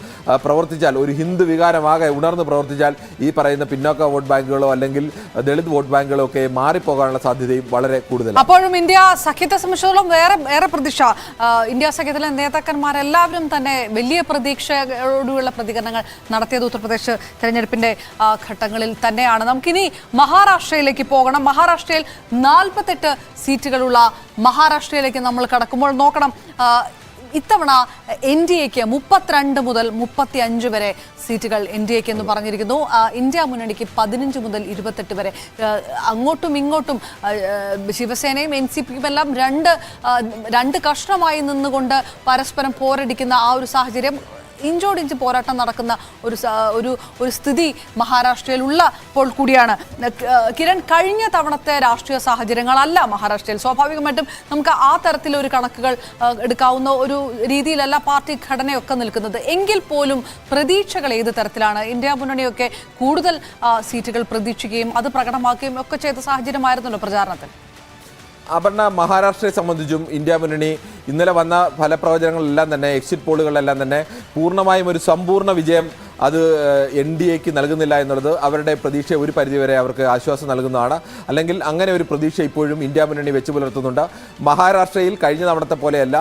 പ്രവർത്തിച്ചാൽ, ഒരു ഹിന്ദു വികാരമാകെ ഉണർന്ന് പ്രവർത്തിച്ചാൽ ഈ പറയുന്ന പിന്നോക്ക വോട്ട് ബാങ്കുകളോ അല്ലെങ്കിൽ ദളിത് വോട്ട് ബാങ്കുകളോ ഒക്കെ മാറിപ്പോകാനുള്ള സാധ്യതയും വളരെ കൂടുതലാണ്. അപ്പോഴും ഇന്ത്യ സഖ്യത്തെ സംബന്ധിച്ചിടത്തോളം ഏറെ പ്രതീക്ഷ. ഇന്ത്യ സഖ്യത്തിലെ നേതാക്കന്മാരെല്ലാവരും തന്നെ വലിയ പ്രതീക്ഷയോടുള്ള പ്രതികരണങ്ങൾ നടത്തിയത് ഉത്തർപ്രദേശ് തെരഞ്ഞെടുപ്പിന്റെ ഘട്ടങ്ങളിൽ തന്നെയാണ്. നമുക്കിനി മഹാരാഷ്ട്രയിലേക്ക് പോകണം. മഹാരാഷ്ട്രയിൽ 48 സീറ്റുകളുള്ള മഹാരാഷ്ട്രയിലേക്ക് നമ്മൾ കടക്കുമ്പോൾ നോക്കണം, ഇത്തവണ NDAക്ക് 32 മുതൽ 35 വരെ സീറ്റുകൾ NDAക്ക് എന്ന് പറഞ്ഞിരിക്കുന്നു. ഇന്ത്യ മുന്നണിക്ക് 15 മുതൽ 28 വരെ. അങ്ങോട്ടും ഇങ്ങോട്ടും ശിവസേനയും NCPയും എല്ലാം രണ്ട് കഷ്ണമായി നിന്നുകൊണ്ട് പരസ്പരം പോരടിക്കുന്ന ആ ഒരു സാഹചര്യം, ഇഞ്ചോടിഞ്ച് പോരാട്ടം നടക്കുന്ന ഒരു സ്ഥിതി മഹാരാഷ്ട്രയിൽ ഉള്ളപ്പോൾ കൂടിയാണ്. കിരൺ, കഴിഞ്ഞ തവണത്തെ രാഷ്ട്രീയ സാഹചര്യങ്ങളല്ല മഹാരാഷ്ട്രയിൽ. സ്വാഭാവികമായിട്ടും നമുക്ക് ആ തരത്തിലൊരു കണക്കുകൾ എടുക്കാവുന്ന ഒരു രീതിയിലല്ല പാർട്ടി ഘടനയൊക്കെ നിൽക്കുന്നത്. എങ്കിൽ പോലും പ്രതീക്ഷകൾ ഏത് തരത്തിലാണ്? ഇന്ത്യ മുന്നണിയൊക്കെ കൂടുതൽ സീറ്റുകൾ പ്രതീക്ഷിക്കുകയും അത് പ്രകടമാക്കുകയും ഒക്കെ ചെയ്ത സാഹചര്യമായിരുന്നല്ലോ പ്രചാരണത്തിൽ. അപർണ, മഹാരാഷ്ട്രയെ സംബന്ധിച്ചും ഇന്ത്യ മുന്നണി ഇന്നലെ വന്ന ഫലപ്രവചനങ്ങളെല്ലാം തന്നെ, എക്സിറ്റ് പോളുകളെല്ലാം തന്നെ പൂർണ്ണമായും ഒരു സമ്പൂർണ്ണ വിജയം അത് NDAക്ക് നൽകുന്നില്ല എന്നുള്ളത് അവരുടെ പ്രതീക്ഷ ഒരു പരിധിവരെ അവർക്ക് ആശ്വാസം നൽകുന്നതാണ്. അല്ലെങ്കിൽ അങ്ങനെ ഒരു പ്രതീക്ഷ ഇപ്പോഴും ഇന്ത്യ മുന്നണി വെച്ച് പുലർത്തുന്നുണ്ട്. മഹാരാഷ്ട്രയിൽ കഴിഞ്ഞ തവണത്തെ പോലെയല്ല.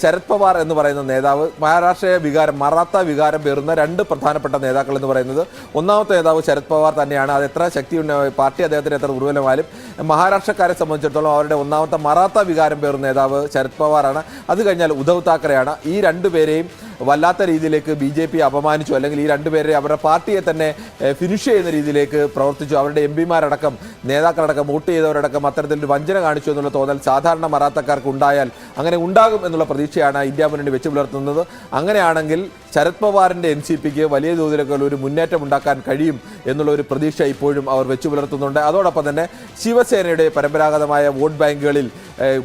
ശരത് പവാർ എന്ന് പറയുന്ന നേതാവ്, മഹാരാഷ്ട്രയെ മറാത്ത വികാരം പേറുന്ന 2 പ്രധാനപ്പെട്ട നേതാക്കൾ എന്ന് പറയുന്നത്, ഒന്നാമത്തെ നേതാവ് ശരത് പവാർ തന്നെയാണ്. അത് എത്ര ശക്തിയുണ്ട്, പാർട്ടി അദ്ദേഹത്തിന് എത്ര ദുർബലമായാലും മഹാരാഷ്ട്രക്കാരെ സംബന്ധിച്ചിടത്തോളം അവരുടെ ഒന്നാമത്തെ മറാത്ത വികാരം പേറുന്ന നേതാവ് ശരത് പവാറാണ്. അത് കഴിഞ്ഞാൽ ഉദ്ധവ് താക്കറെയാണ്. ഈ 2 പേരെയും വല്ലാത്ത രീതിയിലേക്ക് BJP അപമാനിച്ചു, അല്ലെങ്കിൽ ഈ 2 പേരെ അവരുടെ പാർട്ടിയെ തന്നെ ഫിനിഷ് ചെയ്യുന്ന രീതിയിലേക്ക് പ്രവർത്തിച്ചു. അവരുടെ MPമാരടക്കം, നേതാക്കളടക്കം, വോട്ട് ചെയ്തവരടക്കം അത്തരത്തിലൊരു വഞ്ചന കാണിച്ചു എന്നുള്ള തോന്നൽ സാധാരണ മറാത്തക്കാർക്ക് ഉണ്ടായാൽ അങ്ങനെ ഉണ്ടാകും എന്നുള്ള പ്രതീക്ഷയാണ് ഇന്ത്യ മുന്നണി വെച്ച് പുലർത്തുന്നത്. അങ്ങനെയാണെങ്കിൽ ശരത് പവാറിൻ്റെ NCPക്ക് വലിയ തോതിലൊക്കെ ഒരു മുന്നേറ്റം ഉണ്ടാക്കാൻ കഴിയും എന്നുള്ള ഒരു പ്രതീക്ഷ ഇപ്പോഴും അവർ വെച്ച് പുലർത്തുന്നുണ്ട്. അതോടൊപ്പം തന്നെ ശിവസേനയുടെ പരമ്പരാഗതമായ വോട്ട് ബാങ്കുകളിൽ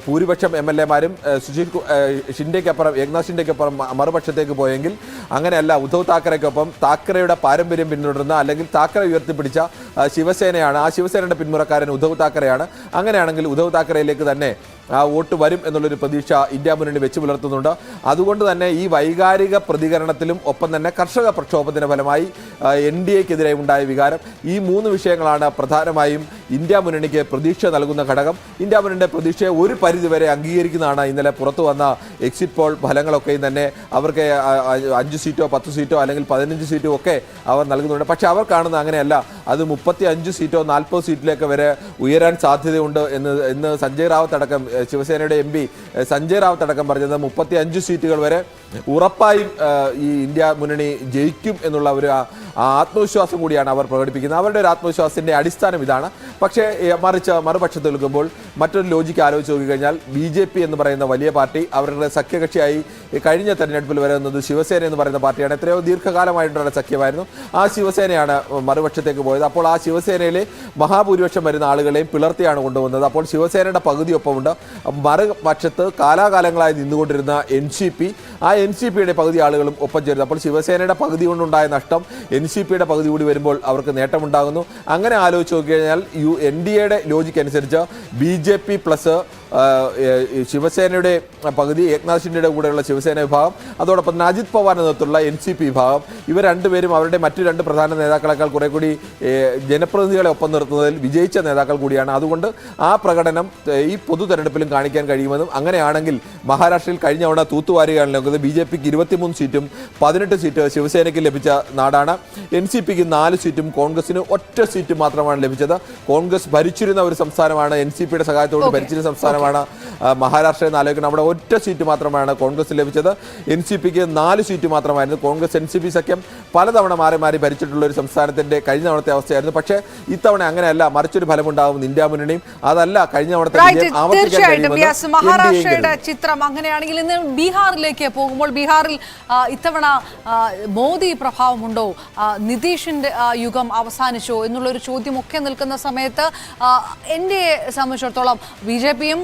ഭൂരിപക്ഷം MLAമാരും ഷിൻഡേക്കപ്പുറം, ഏക്നാഥ് ഷിൻഡേക്കപ്പുറം മറുപക്ഷത്തേക്ക് പോയെങ്കിൽ അങ്ങനെയല്ല. ഉദ്ധവ് താക്കറെക്കൊപ്പം താക്കറെയുടെ പാരമ്പര്യം പിന്തുടരുന്ന, അല്ലെങ്കിൽ താക്കറെ ഉയർത്തിപ്പിടിച്ച ശിവസേനയാണ്. ആ ശിവസേനയുടെ പിന്മുറക്കാരൻ ഉദ്ധവ് താക്കറെയാണ്. അങ്ങനെയാണെങ്കിൽ ഉദ്ധവ് താക്കറയിലേക്ക് തന്നെ ആ വോട്ട് വരും എന്നുള്ളൊരു പ്രതീക്ഷ ഇന്ത്യ മുന്നണി വെച്ച് പുലർത്തുന്നുണ്ട്. അതുകൊണ്ട് തന്നെ ഈ വൈകാരിക പ്രതികരണത്തിലും ഒപ്പം തന്നെ കർഷക പ്രക്ഷോഭത്തിന്റെ ഫലമായി NDAക്കെതിരെ ഉണ്ടായ വികാരം, ഈ 3 വിഷയങ്ങളാണ് പ്രധാനമായും ഇന്ത്യ മുന്നണിക്ക് പ്രതീക്ഷ നൽകുന്ന ഘടകം. ഇന്ത്യ മുന്നണിയുടെ പ്രതീക്ഷയെ ഒരു പരിധിവരെ അംഗീകരിക്കുന്നതാണ് ഇന്നലെ പുറത്തു വന്ന എക്സിറ്റ് പോൾ ഫലങ്ങളൊക്കെയും തന്നെ. അവർക്ക് 5 സീറ്റോ 10 സീറ്റോ അല്ലെങ്കിൽ 15 സീറ്റോ ഒക്കെ അവർ നൽകുന്നുണ്ട്. പക്ഷെ അവർ കാണുന്നത് അങ്ങനെയല്ല. അത് 35 സീറ്റോ 40 സീറ്റിലേക്ക് വരെ ഉയരാൻ സാധ്യതയുണ്ട് എന്ന് സഞ്ജയ് റാവത്ത് അടക്കം, ശിവസേനയുടെ MP സഞ്ജയ് റാവത്ത് അടക്കം പറഞ്ഞത് 35 സീറ്റുകൾ വരെ ഉറപ്പായും ഈ ഇന്ത്യ മുന്നണി ജയിക്കും എന്നുള്ള ഒരു ആത്മവിശ്വാസം കൂടിയാണ് അവർ പ്രകടിപ്പിക്കുന്നത്. അവരുടെ ഒരു ആത്മവിശ്വാസത്തിന്റെ അടിസ്ഥാനം ഇതാണ്. പക്ഷേ മറുപക്ഷത്ത് നിൽക്കുമ്പോൾ മറ്റൊരു ലോജിക്ക് ആലോചിച്ച് നോക്കിക്കഴിഞ്ഞാൽ BJP എന്ന് പറയുന്ന വലിയ പാർട്ടി, അവരുടെ സഖ്യകക്ഷിയായി കഴിഞ്ഞ തെരഞ്ഞെടുപ്പിൽ വരുന്നത് ശിവസേന എന്ന് പറയുന്ന പാർട്ടിയാണ്. എത്രയോ ദീർഘകാലമായിട്ടുള്ള സഖ്യമായിരുന്നു. ആ ശിവസേനയാണ് മറുപക്ഷത്തേക്ക് പോയത്. അപ്പോൾ ആ ശിവസേനയിലെ മഹാഭൂരിപക്ഷം വരുന്ന ആളുകളെയും പിളർത്തിയാണ് കൊണ്ടുവന്നത്. അപ്പോൾ ശിവസേനയുടെ പകുതി ഒപ്പമുണ്ട്. മറുപക്ഷത്ത് കാലാകാലങ്ങളായി നിന്നുകൊണ്ടിരുന്ന NCP, ആ NCPയുടെ പകുതി ആളുകളും ഒപ്പം ചേരുന്നു. അപ്പോൾ ശിവസേനയുടെ പകുതി കൊണ്ടുണ്ടായ നഷ്ടം NCPയുടെ പകുതി കൂടി വരുമ്പോൾ അവർക്ക് നേട്ടമുണ്ടാകുന്നു. അങ്ങനെ ആലോചിച്ച് നോക്കിക്കഴിഞ്ഞാൽ NDAയുടെ ലോജിക്ക് അനുസരിച്ച് BJP പ്ലസ് ശിവസേനയുടെ പകുതി, ഏക്നാഥ് ഷിൻഡെയുടെ കൂടെയുള്ള ശിവസേന വിഭാഗം, അതോടൊപ്പം തന്നെ അജിത് പവാറിന്റെ നേതൃത്വത്തിലുള്ള NCP വിഭാഗം, ഇവർ 2 പേരും അവരുടെ മറ്റു 2 പ്രധാന നേതാക്കളെക്കാൾ കുറെ കൂടി ജനപ്രതിനിധികളെ ഒപ്പം നിർത്തുന്നതിൽ വിജയിച്ച നേതാക്കൾ കൂടിയാണ്. അതുകൊണ്ട് ആ പ്രകടനം ഈ പൊതു തെരഞ്ഞെടുപ്പിലും കാണിക്കാൻ കഴിയുമെന്നും, അങ്ങനെയാണെങ്കിൽ മഹാരാഷ്ട്രയിൽ കഴിഞ്ഞ തവണ തൂത്തുവാരുകയാണ് നോക്കുന്നത്. BJPക്ക് 23 സീറ്റും 18 സീറ്റ് ശിവസേനയ്ക്ക് ലഭിച്ച നാടാണ്. NCPക്ക് 4 സീറ്റും കോൺഗ്രസിന് 1 സീറ്റും മാത്രമാണ് ലഭിച്ചത്. കോൺഗ്രസ് ഭരിച്ചിരുന്ന ഒരു സംസ്ഥാനമാണ്, NCPയുടെ സഹായത്തോട് ഭരിച്ചിരുന്ന സംസ്ഥാനമാണ് സംസ്ഥാനമാണ് മഹാരാഷ്ട്ര എന്ന് ആലോചിക്കണം. അവിടെ ഒറ്റ സീറ്റ് മാത്രമാണ് കോൺഗ്രസ് ലഭിച്ചത്. NCPക്ക് 4 സീറ്റ് മാത്രമായിരുന്നു. കോൺഗ്രസ് NCP സഖ്യം പലതവണ മാറി മാറി ഭരിച്ചിട്ടുള്ള ഒരു സംസ്ഥാനത്തിന്റെ കഴിഞ്ഞ തവണത്തെ അവസ്ഥയായിരുന്നു. പക്ഷേ ഇത്തവണ അങ്ങനെയല്ല, മറിച്ചൊരു ഫലമുണ്ടാകും ഇന്ത്യ മുന്നണിയും. അതല്ല കഴിഞ്ഞ തവണത്തെ മഹാരാഷ്ട്രയുടെ ചിത്രം അങ്ങനെയാണെങ്കിൽ ഇന്ന് ബീഹാറിലേക്ക് പോകുമ്പോൾ ബീഹാറിൽ ഇത്തവണ മോദി പ്രഭാവമുണ്ടോ, നിതീഷിന്റെ യുഗം അവസാനിച്ചോ എന്നുള്ളൊരു ചോദ്യമൊക്കെ നിൽക്കുന്ന സമയത്ത് എൻഡിഎയെ സംബന്ധിച്ചിടത്തോളം BJPയും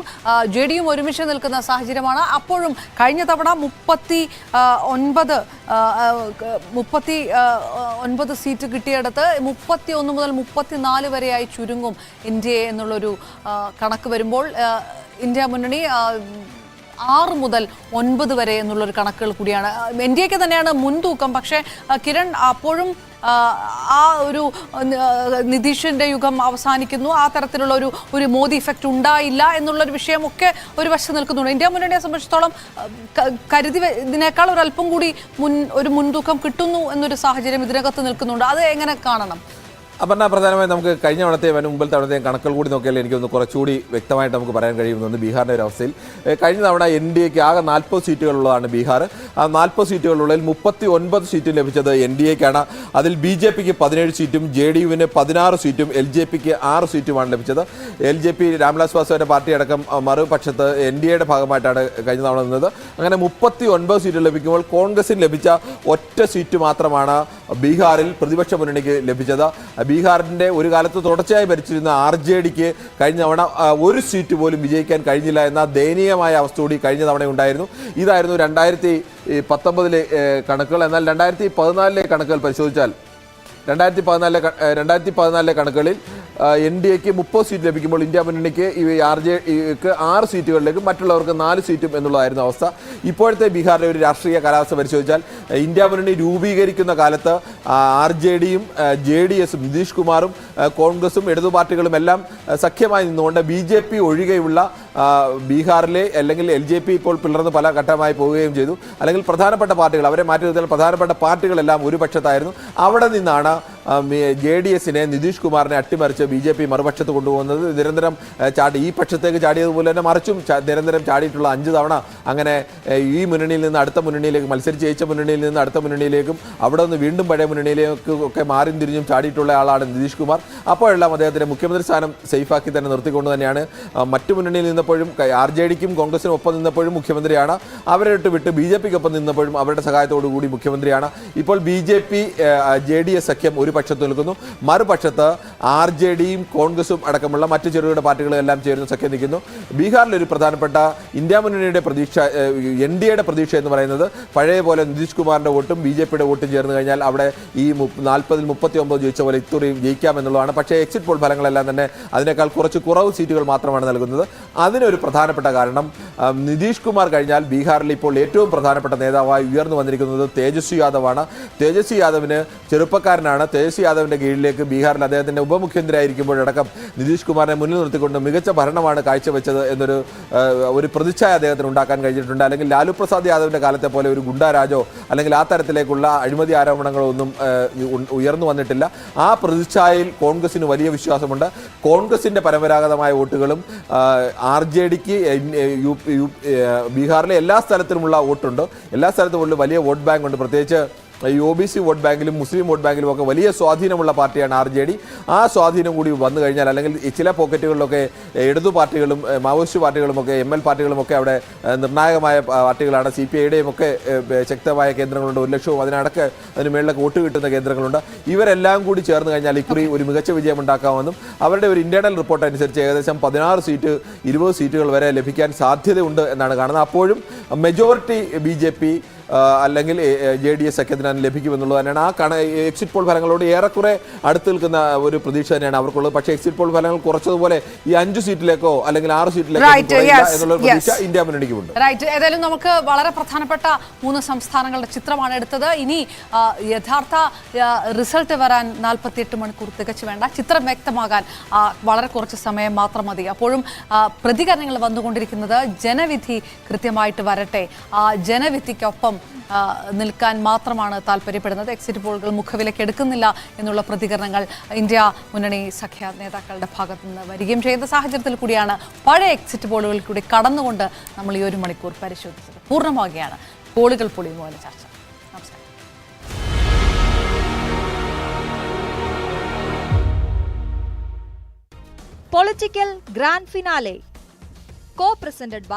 JDയും ഒരുമിച്ച് നിൽക്കുന്ന സാഹചര്യമാണ്. അപ്പോഴും കഴിഞ്ഞ തവണ 39 സീറ്റ് കിട്ടിയിടത്ത് 31 മുതൽ 34 വരെയായി ചുരുങ്ങും NDA എന്നുള്ളൊരു കണക്ക് വരുമ്പോൾ ഇന്ത്യ മുന്നണി 6 മുതൽ 9 വരെ എന്നുള്ളൊരു കണക്കുകൾ കൂടിയാണ്. NDAക്ക് തന്നെയാണ് മുൻതൂക്കം. പക്ഷേ കിരൺ, അപ്പോഴും ആ ഒരു നിതീഷിന്റെ യുഗം അവസാനിക്കുന്നു, ആ തരത്തിലുള്ള ഒരു മോദി ഇഫക്റ്റ് ഉണ്ടായില്ല എന്നുള്ളൊരു വിഷയമൊക്കെ ഒരു വശത്ത് നിൽക്കുന്നുണ്ട്. ഇന്ത്യ മുന്നണിയെ സംബന്ധിച്ചിടത്തോളം ഇതിനേക്കാൾ ഒരല്പം കൂടി ഒരു മുൻതൂക്കം കിട്ടുന്നു എന്നൊരു സാഹചര്യം ഇതിനകത്ത് നിൽക്കുന്നുണ്ട്. അത് എങ്ങനെ കാണണം? അപർണ, പ്രധാനമായും നമുക്ക് കഴിഞ്ഞ തവണത്തെയും മുമ്പിൽ തവണത്തെയും കണക്കുകൾ കൂടി നോക്കിയാൽ എനിക്കൊന്ന് കുറച്ചുകൂടി വ്യക്തമായിട്ട് നമുക്ക് പറയാൻ കഴിയുമെന്ന് ബീഹാറിൻ്റെ ഒരു അവസ്ഥയിൽ. കഴിഞ്ഞ തവണ NDAക്ക് ആകെ 40 സീറ്റുകളുള്ളതാണ് ബീഹാർ. ആ 40 സീറ്റുകളുള്ളിൽ 39 സീറ്റും ലഭിച്ചത് NDAക്കാണ്. അതിൽ BJPക്ക് 17 സീറ്റും JDയുവിന് 16 സീറ്റും LJPക്ക് 6 സീറ്റുമാണ് ലഭിച്ചത്. LJP രാംവിലാസ് പാസ്വാന്റെ പാർട്ടി അടക്കം മറുപക്ഷത്ത് NDAയുടെ ഭാഗമായിട്ടാണ് കഴിഞ്ഞ തവണ നിന്നത്. അങ്ങനെ 39 സീറ്റ് ലഭിക്കുമ്പോൾ കോൺഗ്രസിന് ലഭിച്ച ഒറ്റ സീറ്റ് മാത്രമാണ് ബീഹാറിൽ പ്രതിപക്ഷ മുന്നണിക്ക് ലഭിച്ചത്. ബീഹാറിൻ്റെ ഒരു കാലത്ത് തുടർച്ചയായി ഭരിച്ചിരുന്ന RJDക്ക് കഴിഞ്ഞ തവണ ഒരു സീറ്റ് പോലും വിജയിക്കാൻ കഴിഞ്ഞില്ല എന്ന ദയനീയമായ അവസ്ഥ കൂടി കഴിഞ്ഞ തവണ ഉണ്ടായിരുന്നു. ഇതായിരുന്നു 2019 കണക്കുകൾ. എന്നാൽ 2014 കണക്കുകൾ പരിശോധിച്ചാൽ 2014 കണക്കുകളിൽ NDAക്ക് 30 സീറ്റ് ലഭിക്കുമ്പോൾ ഇന്ത്യ മുന്നണിക്ക് RJDക്ക് 6 സീറ്റുകളിലേക്കും മറ്റുള്ളവർക്ക് 4 സീറ്റും എന്നുള്ളതായിരുന്നു അവസ്ഥ. ഇപ്പോഴത്തെ ബീഹാറിലെ ഒരു രാഷ്ട്രീയ കാലാവസ്ഥ പരിശോധിച്ചാൽ ഇന്ത്യ മുന്നണി രൂപീകരിക്കുന്ന കാലത്ത് RJDയും JDSും നിതീഷ് കുമാറും കോൺഗ്രസും ഇടതു പാർട്ടികളും എല്ലാം സഖ്യമായി നിന്നുകൊണ്ട് BJP ഒഴികെയുള്ള ബീഹാറിലെ അല്ലെങ്കിൽ LJP ഇപ്പോൾ പിളർന്ന് പല ഘട്ടമായി പോവുകയും ചെയ്തു. അല്ലെങ്കിൽ പ്രധാനപ്പെട്ട പാർട്ടികൾ, അവരെ മാറ്റി നിർത്തിയാൽ പ്രധാനപ്പെട്ട പാർട്ടികളെല്ലാം ഒരു പക്ഷത്തായിരുന്നു. അവിടെ നിന്നാണ് JDSനെ നിതീഷ് കുമാറിനെ അട്ടിമറിച്ച് BJP മറുപക്ഷത്ത് കൊണ്ടുപോകുന്നത്. നിരന്തരം ചാടി ഈ പക്ഷത്തേക്ക് ചാടിയതുപോലെ തന്നെ മറിച്ചും നിരന്തരം ചാടിയിട്ടുള്ള 5 തവണ അങ്ങനെ ഈ മുന്നണിയിൽ നിന്ന് അടുത്ത മുന്നണിയിലേക്ക്, മത്സരിച്ച് ജയിച്ച മുന്നണിയിൽ നിന്ന് അടുത്ത മുന്നണിയിലേക്കും അവിടെ നിന്ന് വീണ്ടും പഴയ മുന്നണിയിലേക്കും ഒക്കെ മാറിയും തിരിഞ്ഞും ചാടിയിട്ടുള്ള ആളാണ് നിതീഷ് കുമാർ. അപ്പോഴെല്ലാം അദ്ദേഹത്തിൻ്റെ മുഖ്യമന്ത്രി സ്ഥാനം സേഫാക്കി തന്നെ നിർത്തിക്കൊണ്ട് തന്നെയാണ് മറ്റു മുന്നണിയിൽ നിന്നപ്പോഴും RJDക്കും കോൺഗ്രസിനും ഒപ്പം നിന്നപ്പോഴും മുഖ്യമന്ത്രിയാണ്. അവരെ വിട്ട് BJPക്കൊപ്പം നിന്നപ്പോഴും അവരുടെ സഹായത്തോടു കൂടി മുഖ്യമന്ത്രിയാണ്. ഇപ്പോൾ BJP JDS സഖ്യം ഒരു പക്ഷത്ത് നിൽക്കുന്നു, മറുപക്ഷത്ത് RJDയും കോൺഗ്രസും അടക്കമുള്ള മറ്റ് ചെറുകിട പാർട്ടികളെല്ലാം ചേർന്ന് സഖ്യം നിൽക്കുന്നു. ബീഹാറിലൊരു പ്രധാനപ്പെട്ട ഇന്ത്യ മുന്നണിയുടെ പ്രതീക്ഷ, NDAയുടെ പ്രതീക്ഷ എന്ന് പറയുന്നത് പഴയ പോലെ നിതീഷ് കുമാറിൻ്റെ വോട്ടും BJPയുടെ വോട്ടും ചേർന്ന് കഴിഞ്ഞാൽ അവിടെ ഈ 40-ൽ 39 ജയിച്ച പോലെ ഇത്രയും ജയിക്കാമെന്നുള്ളതാണ്. പക്ഷേ എക്സിറ്റ് പോൾ ഫലങ്ങളെല്ലാം തന്നെ അതിനേക്കാൾ കുറച്ച് കുറവ് സീറ്റുകൾ മാത്രമാണ് നൽകുന്നത്. അതിനൊരു പ്രധാനപ്പെട്ട കാരണം നിതീഷ് കുമാർ കഴിഞ്ഞാൽ ബീഹാറിൽ ഇപ്പോൾ ഏറ്റവും പ്രധാനപ്പെട്ട നേതാവായി ഉയർന്നു വന്നിരിക്കുന്നത് തേജസ്വി യാദവാണ്. തേജസ്വി യാദവിന് ചെറുപ്പക്കാരനാണ്. തേജസ്വി യാദവിൻ്റെ കീഴിലേക്ക് ബീഹാറിൽ അദ്ദേഹത്തിൻ്റെ ഉപമുഖ്യമന്ത്രി ആയിരിക്കുമ്പോഴടക്കം നിതീഷ് കുമാറിനെ മുന്നിൽ നിർത്തിക്കൊണ്ട് മികച്ച ഭരണമാണ് കാഴ്ചവെച്ചത് എന്നൊരു പ്രതിച്ഛായ അദ്ദേഹത്തിന് ഉണ്ടാക്കാൻ കഴിഞ്ഞിട്ടുണ്ട്. അല്ലെങ്കിൽ ലാലു പ്രസാദ് യാദവിൻ്റെ കാലത്തെ പോലെ ഒരു ഗുണ്ടാരാജോ അല്ലെങ്കിൽ ആ തരത്തിലേക്കുള്ള അഴിമതി ആരോപണങ്ങളോ ഒന്നും ഉയർന്നു വന്നിട്ടില്ല. ആ പ്രതിച്ഛായയിൽ കോൺഗ്രസിന് വലിയ വിശ്വാസമുണ്ട്. കോൺഗ്രസിൻ്റെ പരമ്പരാഗതമായ വോട്ടുകളും RJDക്ക് ബീഹാറിലെ എല്ലാ സ്ഥലത്തിലുമുള്ള വോട്ടുണ്ട്. എല്ലാ സ്ഥലത്തുമുള്ള വലിയ വോട്ട് ബാങ്ക് ഉണ്ട്. പ്രത്യേകിച്ച് OBC വോട്ട് ബാങ്കിലും മുസ്ലിം വോട്ട് ബാങ്കിലും ഒക്കെ വലിയ സ്വാധീനമുള്ള പാർട്ടിയാണ് RJD. ആ സ്വാധീനം കൂടി വന്നു കഴിഞ്ഞാൽ, അല്ലെങ്കിൽ ചില പോക്കറ്റുകളിലൊക്കെ ഇടതു പാർട്ടികളും മാവോയിസ്റ്റ് പാർട്ടികളുമൊക്കെ ML പാർട്ടികളുമൊക്കെ അവിടെ നിർണായകമായ പാർട്ടികളാണ്. CPIയുടെയും ഒക്കെ ശക്തമായ കേന്ദ്രങ്ങളുണ്ട്. 1 ലക്ഷവും അതിന് മേളിലൊക്കെ വോട്ട് കിട്ടുന്ന കേന്ദ്രങ്ങളുണ്ട്. ഇവരെല്ലാം കൂടി ചേർന്ന് കഴിഞ്ഞാൽ ഇക്കുറി ഒരു മികച്ച വിജയം ഉണ്ടാക്കാമെന്നും അവരുടെ ഒരു ഇന്റേണൽ റിപ്പോർട്ട് അനുസരിച്ച് ഏകദേശം 16 സീറ്റ് 20 സീറ്റുകൾ വരെ ലഭിക്കാൻ സാധ്യതയുണ്ട് എന്നാണ് കാണുന്നത്. അപ്പോഴും മെജോറിറ്റി BJP അല്ലെങ്കിൽ JDS സഖ്യത്തിന് ലഭിക്കുമെന്നുള്ളത് തന്നെയാണ്. ആ എക്സിറ്റ് പോൾ ഫലങ്ങളോട് ഏറെക്കുറെ അടുത്ത് നിൽക്കുന്ന ഒരു പ്രതീക്ഷ തന്നെയാണ് അവർക്കുള്ളത്. പക്ഷേ എക്സിറ്റ് പോൾ ഫലങ്ങൾ കുറച്ചതുപോലെ ഈ 5 സീറ്റിലേക്കോ അല്ലെങ്കിൽ 6 സീറ്റിലേക്കോ എന്നുള്ള പ്രതീക്ഷ ഇന്ത്യ മുന്നണിക്കുമുണ്ട്. ഏതായാലും നമുക്ക് വളരെ പ്രധാനപ്പെട്ട 3 സംസ്ഥാനങ്ങളുടെ ചിത്രമാണ് എടുത്തത്. ഇനി യഥാർത്ഥ റിസൾട്ട് വരാൻ 48 മണിക്കൂർ തികച്ചു വേണ്ട. ചിത്രം വ്യക്തമാകാൻ വളരെ കുറച്ച് സമയം മാത്രം മതി. അപ്പോഴും പ്രതികരണങ്ങൾ വന്നുകൊണ്ടിരിക്കുന്നത് ജനവിധി കൃത്യമായിട്ട് വരട്ടെ, ജനവിധിക്കൊപ്പം ഒപ്പം നിൽക്കാൻ മാത്രമാണ് താല്പര്യപ്പെടുന്നത്. എക്സിറ്റ് പോളുകൾ മുഖവിലേക്ക് എടുക്കുന്നില്ല എന്നുള്ള പ്രതികരണങ്ങൾ ഇന്ത്യ മുന്നണി സഖ്യ നേതാക്കളുടെ ഭാഗത്തു നിന്ന് വരികയും ചെയ്യുന്ന സാഹചര്യത്തിൽ കൂടിയാണ് പഴയ എക്സിറ്റ് പോളുകളിൽ കൂടി കടന്നുകൊണ്ട് നമ്മൾ ഈ 1 മണിക്കൂർ പരിശോധിച്ചത്. പൂർണ്ണമാവുകയാണ് പോളുകൾ പൊളിയുമോ എന്ന ചർച്ച. നമസ്കാരം. Political Grand Finale, co-presented by